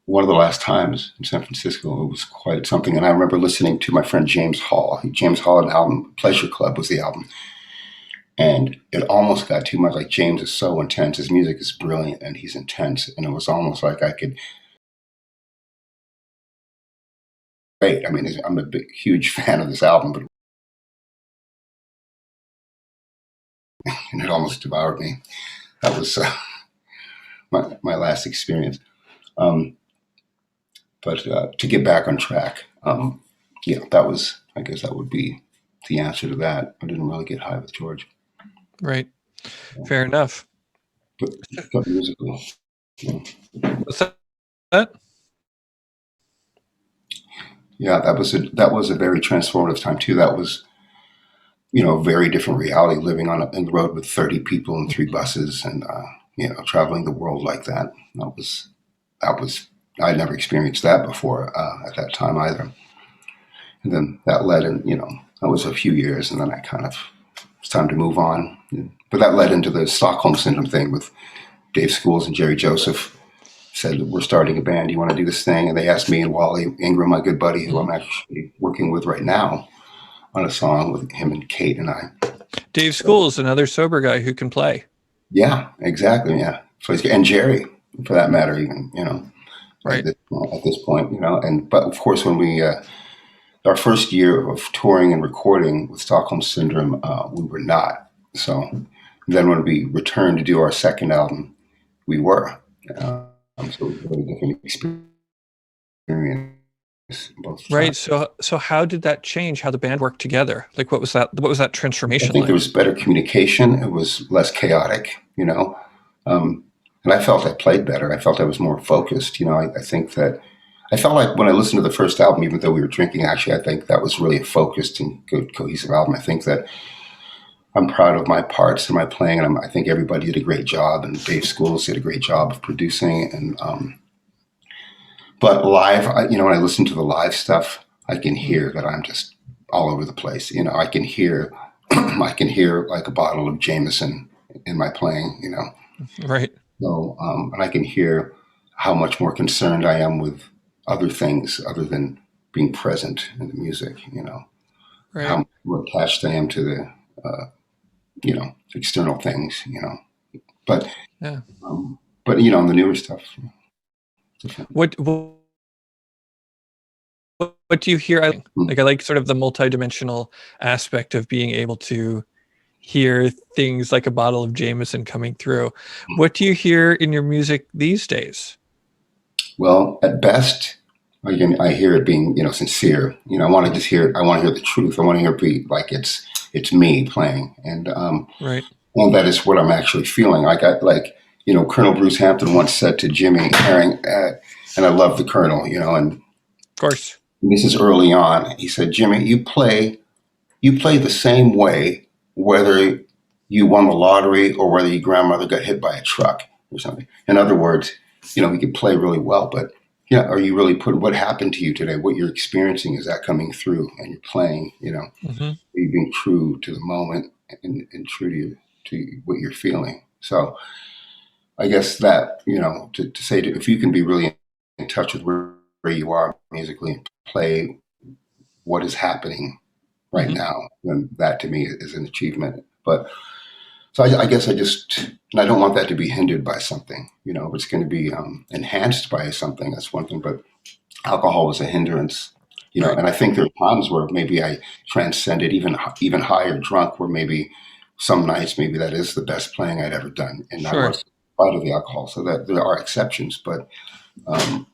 [SPEAKER 2] One of the last times in San Francisco, it was quite something. And I remember listening to my friend James Hall. James Hall, an album, Pleasure Club was the album. And it almost got too much. Like, James is so intense. His music is brilliant and he's intense. And it was almost like I could. Great. I mean, I'm a huge fan of this album, but and it almost devoured me. That was my last experience. But to get back on track, that was, I guess that would be the answer to that. I didn't really get high with George.
[SPEAKER 1] Right. Fair enough.
[SPEAKER 2] But musical.
[SPEAKER 1] What's that?
[SPEAKER 2] Yeah, that was a very transformative time too. That was, a very different reality, living in the road with 30 people and 3 buses and, traveling the world like that. That was, I'd never experienced that before at that time either. And then that led in, that was a few years, and then it's time to move on. But that led into the Stockholm Syndrome thing with Dave Schools and Jerry Joseph. Said, we're starting a band, you want to do this thing? And they asked me and Wally Ingram, my good buddy, who I'm actually working with right now, on a song with him and Kate and I.
[SPEAKER 1] Dave Schools, another sober guy who can play.
[SPEAKER 2] Yeah, exactly, yeah. So and Jerry, for that matter, even,
[SPEAKER 1] right.
[SPEAKER 2] At this point, but of course when we, our first year of touring and recording with Stockholm Syndrome, we were not. So then when we returned to do our second album, we were. So it was a very different experience. Both
[SPEAKER 1] right.
[SPEAKER 2] times.
[SPEAKER 1] So how did that change how the band worked together? Like, what was that transformation?
[SPEAKER 2] I think
[SPEAKER 1] like?
[SPEAKER 2] There was better communication. It was less chaotic, and I felt I played better. I felt I was more focused. I think that I felt like when I listened to the first album, even though we were drinking, actually, I think that was really a focused and good, cohesive album. I think that I'm proud of my parts and my playing, and I think everybody did a great job, and Dave Schools did a great job of producing. And but live, when I listen to the live stuff, I can hear that I'm just all over the place. I can hear, like a bottle of Jameson in my playing.
[SPEAKER 1] Right.
[SPEAKER 2] So, and I can hear how much more concerned I am with other things other than being present in the music.
[SPEAKER 1] Right.
[SPEAKER 2] How more attached I am to the, external things. But
[SPEAKER 1] Yeah.
[SPEAKER 2] But you know, the newer stuff. Different.
[SPEAKER 1] What do you hear? Like, I like sort of the multidimensional aspect of being able to hear things like a bottle of Jameson coming through. What do you hear in your music these days?
[SPEAKER 2] Well, at best, again, I hear it being, you know, sincere. You know, I want to just hear it. I want to hear the truth. I want to hear it be like it's me playing, and
[SPEAKER 1] Right.
[SPEAKER 2] well, that is what I'm actually feeling. Like, you know, Colonel Bruce Hampton once said to Jimmy Herring, and I love the Colonel, you know, and
[SPEAKER 1] Of course.
[SPEAKER 2] this is early on. He said, Jimmy, you play the same way whether you won the lottery or whether your grandmother got hit by a truck or something. In other words, you know, we could play really well, but yeah, are you really putting what happened to you today? What you're experiencing, is that coming through? And you're playing, you know, are you being true to the moment and true to what you're feeling? So I guess that, you know, to say if you can be really in touch with where you are musically and play what is happening right now, then that to me is an achievement. But so I guess and I don't want that to be hindered by something. You know, if it's going to be enhanced by something, that's one thing. But alcohol is a hindrance. You know,
[SPEAKER 1] Right.
[SPEAKER 2] and I think there are times where maybe I transcended even higher drunk, where maybe some nights maybe that is the best playing I'd ever done, and that
[SPEAKER 1] Sure.
[SPEAKER 2] was in spite of the alcohol. So that there are exceptions, um,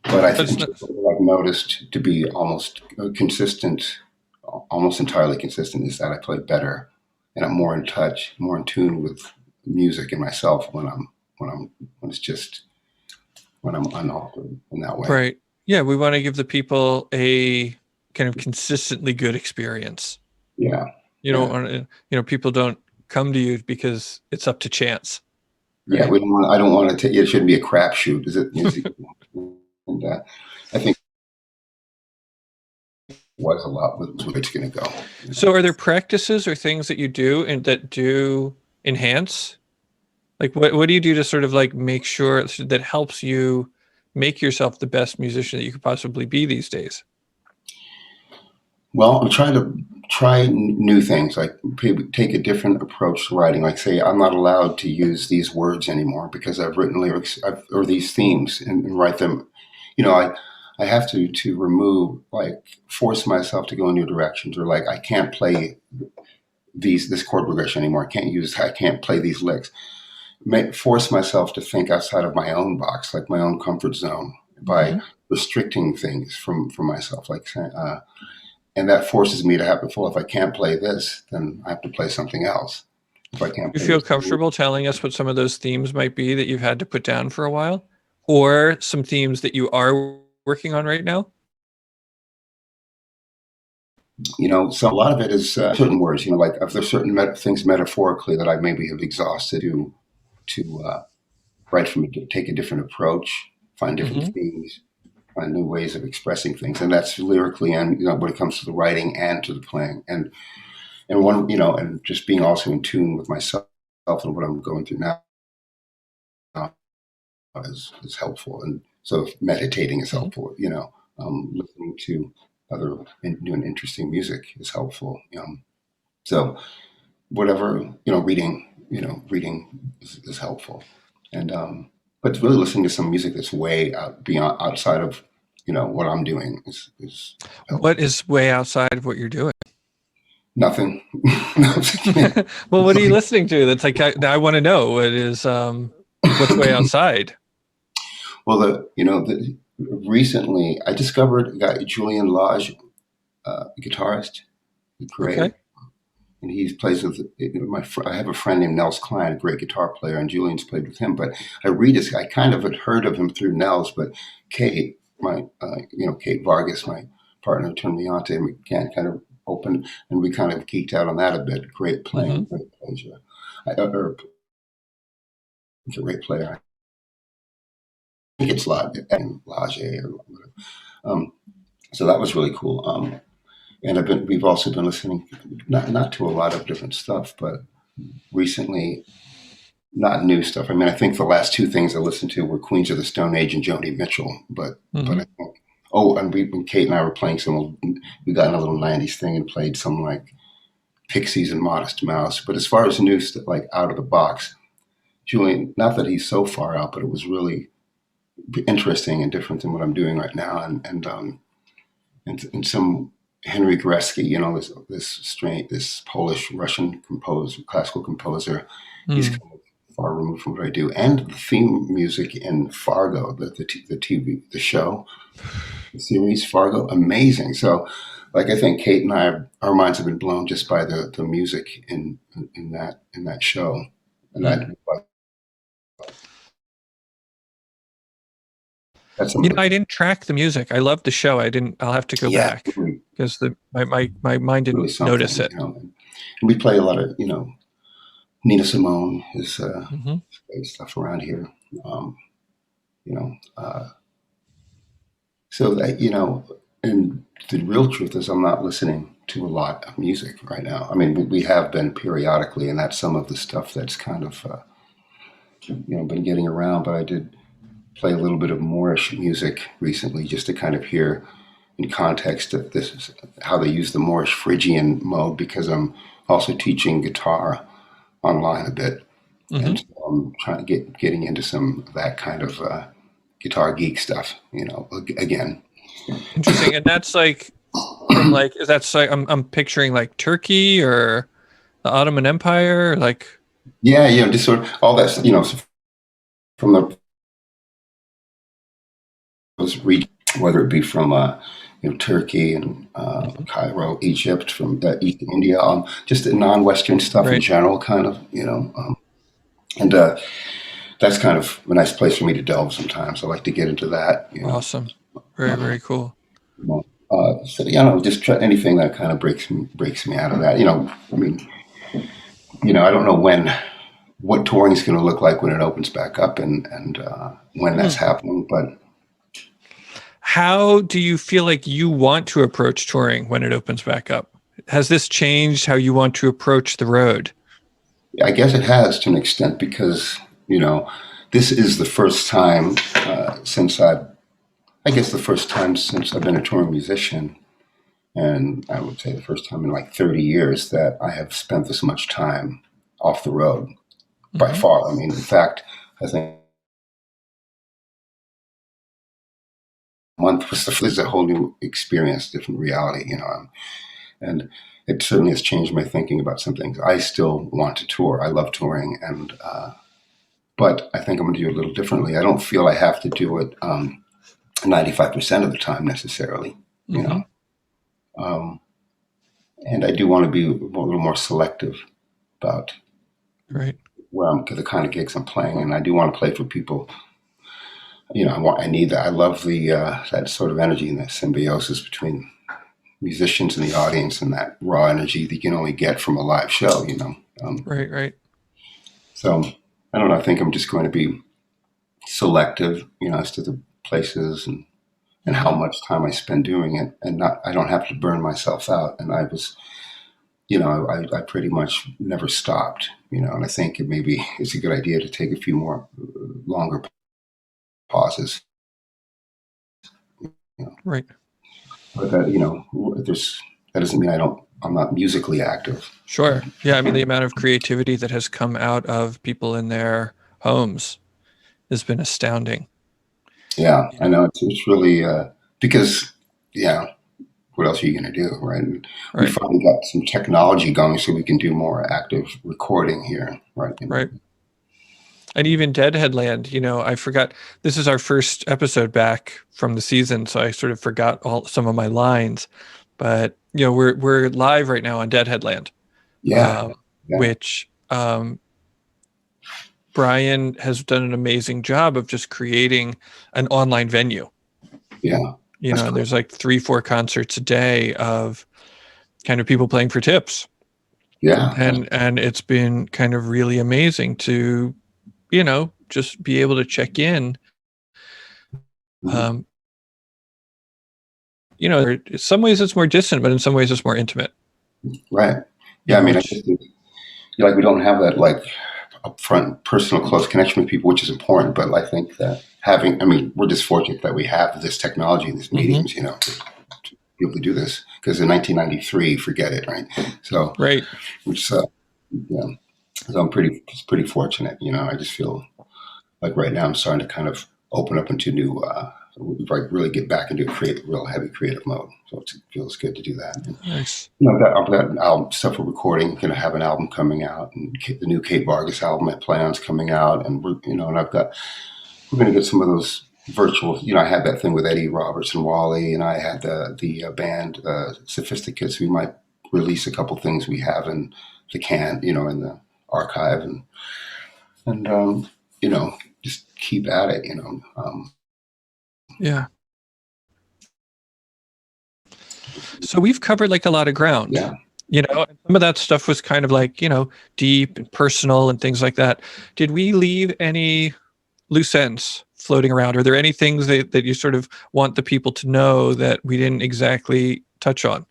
[SPEAKER 2] but I think what I've noticed to be almost consistent, almost entirely consistent, is that I play better and I'm more in touch, more in tune with music and myself when it's just when I'm unaltered in that way.
[SPEAKER 1] Right. Yeah, we want to give the people a kind of consistently good experience.
[SPEAKER 2] Yeah.
[SPEAKER 1] You know, people don't come to you because it's up to chance.
[SPEAKER 2] Right? Yeah, I don't want to. It shouldn't be a crapshoot, is it? And I think it was a lot with where it's going to go. You know?
[SPEAKER 1] So, are there practices or things that you do and that do enhance? Like, what do you do to sort of like make sure that helps you make yourself the best musician that you could possibly be these days?
[SPEAKER 2] Well, I'm trying to try new things, like take a different approach to writing. Like, say, I'm not allowed to use these words anymore because I've written lyrics or these themes and write them. You know, I have to remove, like, force myself to go in new directions, or like I can't play this chord progression anymore. I can't play these licks. Force myself to think outside of my own box, like my own comfort zone, by restricting things from myself, like and that forces me to have to well, if I can't play this, then I have to play something else. If I can't
[SPEAKER 1] You
[SPEAKER 2] play
[SPEAKER 1] feel
[SPEAKER 2] this,
[SPEAKER 1] comfortable telling us what some of those themes might be that you've had to put down for a while, or some themes that you are working on right now?
[SPEAKER 2] you know, so a lot of it is certain words. You know, like if there's certain things metaphorically that I maybe have exhausted to write from, to take a different approach, find different themes, find new ways of expressing things, and that's lyrically and, you know, when it comes to the writing and to the playing, and one, you know, and just being also in tune with myself and what I'm going through now is helpful, and so meditating is helpful. You know, listening to other new and interesting music is helpful. So whatever, you know, reading is helpful, and but really listening to some music that's way beyond outside of, you know, what I'm doing is helpful.
[SPEAKER 1] What is way outside of what you're doing?
[SPEAKER 2] Nothing.
[SPEAKER 1] Well, what are you listening to? That's like I want to know what is what's way outside.
[SPEAKER 2] Well, recently I discovered a guy, Julian Lage, guitarist, great.
[SPEAKER 1] Okay.
[SPEAKER 2] And he plays with I have a friend named Nels Klein, a great guitar player, and Julian's played with him. But I kind of had heard of him through Nels, but Kate, Kate Vargas, my partner, turned me on to him again, kind of opened, and we kind of geeked out on that a bit. Great playing, great pleasure. Great player. I think it's Lage or whatever. So that was really cool. And we've also been listening, not to a lot of different stuff, but recently, not new stuff. I mean, I think the last two things I listened to were Queens of the Stone Age and Joni Mitchell. But I think, and when Kate and I were playing we got in a little '90s thing and played some like Pixies and Modest Mouse. But as far as new stuff, like out of the box, Julian, not that he's so far out, but it was really interesting and different than what I'm doing right now. And some Henry Goreski, this Polish Russian composer, classical composer. He's
[SPEAKER 1] Mm.
[SPEAKER 2] kind of far removed from what I do, and the theme music in Fargo, the TV, the show, the series Fargo, amazing. So, like, I think Kate and I, our minds have been blown just by the music in that show, and
[SPEAKER 1] Mm.
[SPEAKER 2] that's some of the,
[SPEAKER 1] I didn't track the music. I loved the show. I'll have to go
[SPEAKER 2] yeah,
[SPEAKER 1] back
[SPEAKER 2] really,
[SPEAKER 1] because my mind
[SPEAKER 2] really
[SPEAKER 1] didn't notice
[SPEAKER 2] something,
[SPEAKER 1] it.
[SPEAKER 2] And we play a lot of Nina Simone is
[SPEAKER 1] Hmm.
[SPEAKER 2] great stuff around here. Um, you know, uh, so that and the real truth is I'm not listening to a lot of music right now. I mean, we have been periodically, and that's some of the stuff that's kind of been getting around. But I did play a little bit of Moorish music recently, just to kind of hear in context that this is how they use the Moorish Phrygian mode, because I'm also teaching guitar online a bit,
[SPEAKER 1] Hmm.
[SPEAKER 2] and so I'm trying to getting into some of that kind of guitar geek stuff. Again.
[SPEAKER 1] Interesting. And that's like from like that's like I'm picturing like Turkey or the Ottoman Empire, like.
[SPEAKER 2] Yeah, just sort of all that, from those regions, whether it be from Turkey and
[SPEAKER 1] Mhm.
[SPEAKER 2] Cairo, Egypt, from East India, just the non-Western stuff in
[SPEAKER 1] Right.
[SPEAKER 2] general, kind of, and that's kind of a nice place for me to delve sometimes. I like to get into that,
[SPEAKER 1] Awesome. Very, very cool.
[SPEAKER 2] So just try anything that kind of breaks me out of that. I mean, I don't know what touring is going to look like when it opens back up, and when that's
[SPEAKER 1] Hmm.
[SPEAKER 2] happening, but
[SPEAKER 1] How do you feel like you want to approach touring when it opens back up? Has this changed how you want to approach the road?
[SPEAKER 2] I guess it has to an extent, because this is the first time I guess the first time since I've been a touring musician, and I would say the first time in like 30 years that I have spent this much time off the road, by
[SPEAKER 1] Hmm.
[SPEAKER 2] far. I mean, in fact, I think a month was this is a whole new experience, different reality, and it certainly has changed my thinking about some things. I still want to tour. I love touring, but I think I'm going to do it a little differently. I don't feel I have to do it 95% of the time necessarily, you
[SPEAKER 1] Hmm.
[SPEAKER 2] know. Um, and I do want to be a little more selective about
[SPEAKER 1] Right.
[SPEAKER 2] the kind of gigs I'm playing, and I do want to play for people. I need that. I love the that sort of energy and that symbiosis between musicians and the audience, and that raw energy that you can only get from a live show.
[SPEAKER 1] Right. Right.
[SPEAKER 2] So I don't know. I think I'm just going to be selective, as to the places and how
[SPEAKER 1] Hmm.
[SPEAKER 2] much time I spend doing it, and not I don't have to burn myself out. And I was, I pretty much never stopped, and I think it's a good idea to take a few more longer pauses. You know,
[SPEAKER 1] Right.
[SPEAKER 2] but there's that doesn't mean I'm not musically active.
[SPEAKER 1] Sure. Yeah. I mean, the amount of creativity that has come out of people in their homes has been astounding.
[SPEAKER 2] Yeah, I know it's really because yeah, what else are you going to do, right? And we
[SPEAKER 1] Right.
[SPEAKER 2] finally got some technology going, so we can do more active recording here, right?
[SPEAKER 1] Right. And even Deadhead Land, I forgot this is our first episode back from the season, so I sort of forgot some of my lines. But we're live right now on Deadhead Land,
[SPEAKER 2] Yeah,
[SPEAKER 1] um,
[SPEAKER 2] yeah,
[SPEAKER 1] which Brian has done an amazing job of just creating an online venue.
[SPEAKER 2] yeah. That's
[SPEAKER 1] And
[SPEAKER 2] cool.
[SPEAKER 1] there's like 3-4 concerts a day of kind of people playing for tips,
[SPEAKER 2] Yeah,
[SPEAKER 1] and it's been kind of really amazing to just be able to check in.
[SPEAKER 2] mhm,
[SPEAKER 1] Um, in some ways it's more distant, but in some ways it's more intimate.
[SPEAKER 2] right. Yeah, I mean, I
[SPEAKER 1] Which.
[SPEAKER 2] guess we don't have that like upfront personal close connection with people, which is important. But I think that I mean, we're just fortunate that we have this technology and these
[SPEAKER 1] Hmm.
[SPEAKER 2] mediums, to be able to do this. Because in 1993, forget it, right? So,
[SPEAKER 1] Right.
[SPEAKER 2] which, yeah. So I'm pretty fortunate. I just feel like right now I'm starting to kind of open up into new, like really get back into real heavy creative mode. So it feels good to do that. And,
[SPEAKER 1] Nice.
[SPEAKER 2] I've got stuff we're recording. Going to have an album coming out, and the new Kate Vargas album at Plan's coming out, and we're going to get some of those virtual. I had that thing with Eddie Roberts and Wally, and I had the band Sophisticates. We might release a couple things we have in the in the archive, and just keep at it.
[SPEAKER 1] Yeah. So we've covered like a lot of ground.
[SPEAKER 2] Yeah.
[SPEAKER 1] Some of that stuff was kind of like, deep and personal and things like that. Did we leave any loose ends floating around? Are there any things that you sort of want the people to know that we didn't exactly touch on?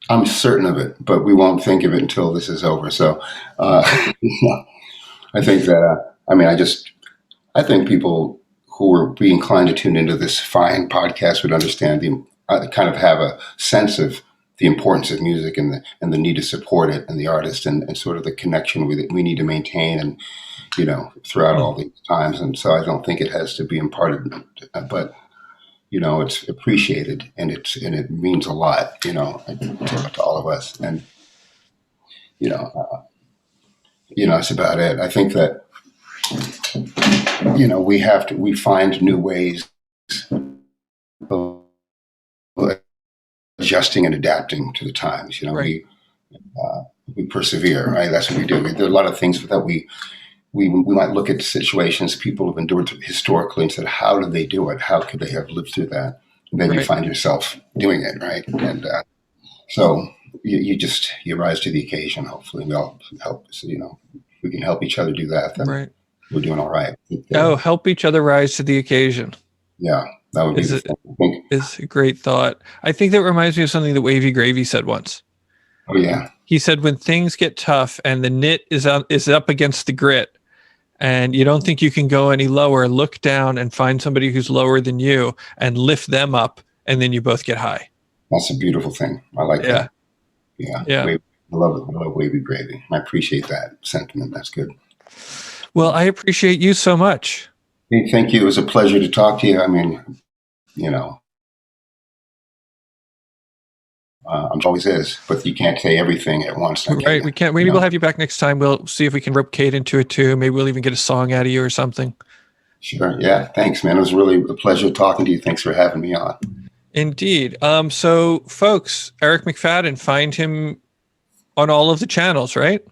[SPEAKER 2] I'm certain of it, but we won't think of it until this is over. So I think that, I think people who would be inclined to tune into this fine podcast would understand kind of have a sense of the importance of music and the need to support it and the artist and sort of the connection with it we need to maintain and throughout all these times. And so I don't think it has to be imparted, but it's appreciated and it means a lot, to all of us. And that's about it. I think that we find new ways of adjusting and adapting to the times.
[SPEAKER 1] Right.
[SPEAKER 2] We persevere, right? That's what we do. There are a lot of things that we might look at situations people have endured historically and said, how did they do it? How could they have lived through that? And then you find yourself doing it, right? And so you rise to the occasion. Hopefully, we all help. So, we can help each other do that. Then we're doing all right.
[SPEAKER 1] Help each other rise to the occasion.
[SPEAKER 2] Yeah, that would be
[SPEAKER 1] is a great thought. I think that reminds me of something that Wavy Gravy said once.
[SPEAKER 2] Oh yeah.
[SPEAKER 1] He said, when things get tough and the knit is up against the grit, and you don't think you can go any lower, look down and find somebody who's lower than you and lift them up, and then you both get high.
[SPEAKER 2] That's a beautiful thing. I like that. Yeah. I love it. I love Wavy Gravy. I appreciate that sentiment. That's good.
[SPEAKER 1] Well, I appreciate you so much.
[SPEAKER 2] Hey, thank you. It was a pleasure to talk to you. Always is, but you can't say everything at once.
[SPEAKER 1] Right. We can't. Maybe we'll have you back next time. We'll see if we can rope Kate into it too. Maybe we'll even get a song out of you or something.
[SPEAKER 2] Sure. Yeah. Thanks, man. It was really a pleasure talking to you. Thanks for having me on.
[SPEAKER 1] Indeed. So folks, Eric McFadden, find him on all of the channels, right?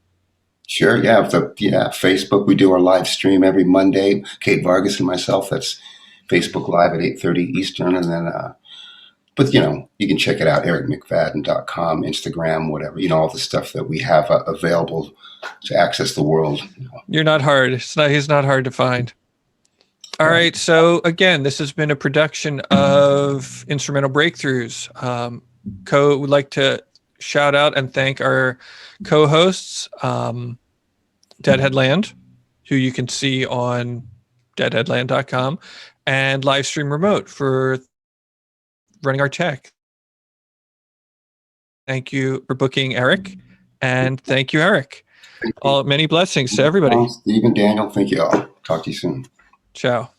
[SPEAKER 2] Sure. Yeah. Facebook. We do our live stream every Monday. Kate Vargas and myself. That's Facebook Live at 8:30 Eastern. And then, but you can check it out, ericmcfadden.com, Instagram, whatever, all the stuff that we have available to access the world.
[SPEAKER 1] You're not hard. He's not hard to find. All right. So again, this has been a production of Instrumental Breakthroughs. Would like to shout out and thank our co-hosts, Deadheadland, who you can see on deadheadland.com, and Livestream Remote for running our tech. Thank you for booking Eric, and thank you, Eric. Many blessings to everybody.
[SPEAKER 2] Steve and Daniel, thank you all. Talk to you soon.
[SPEAKER 1] Ciao.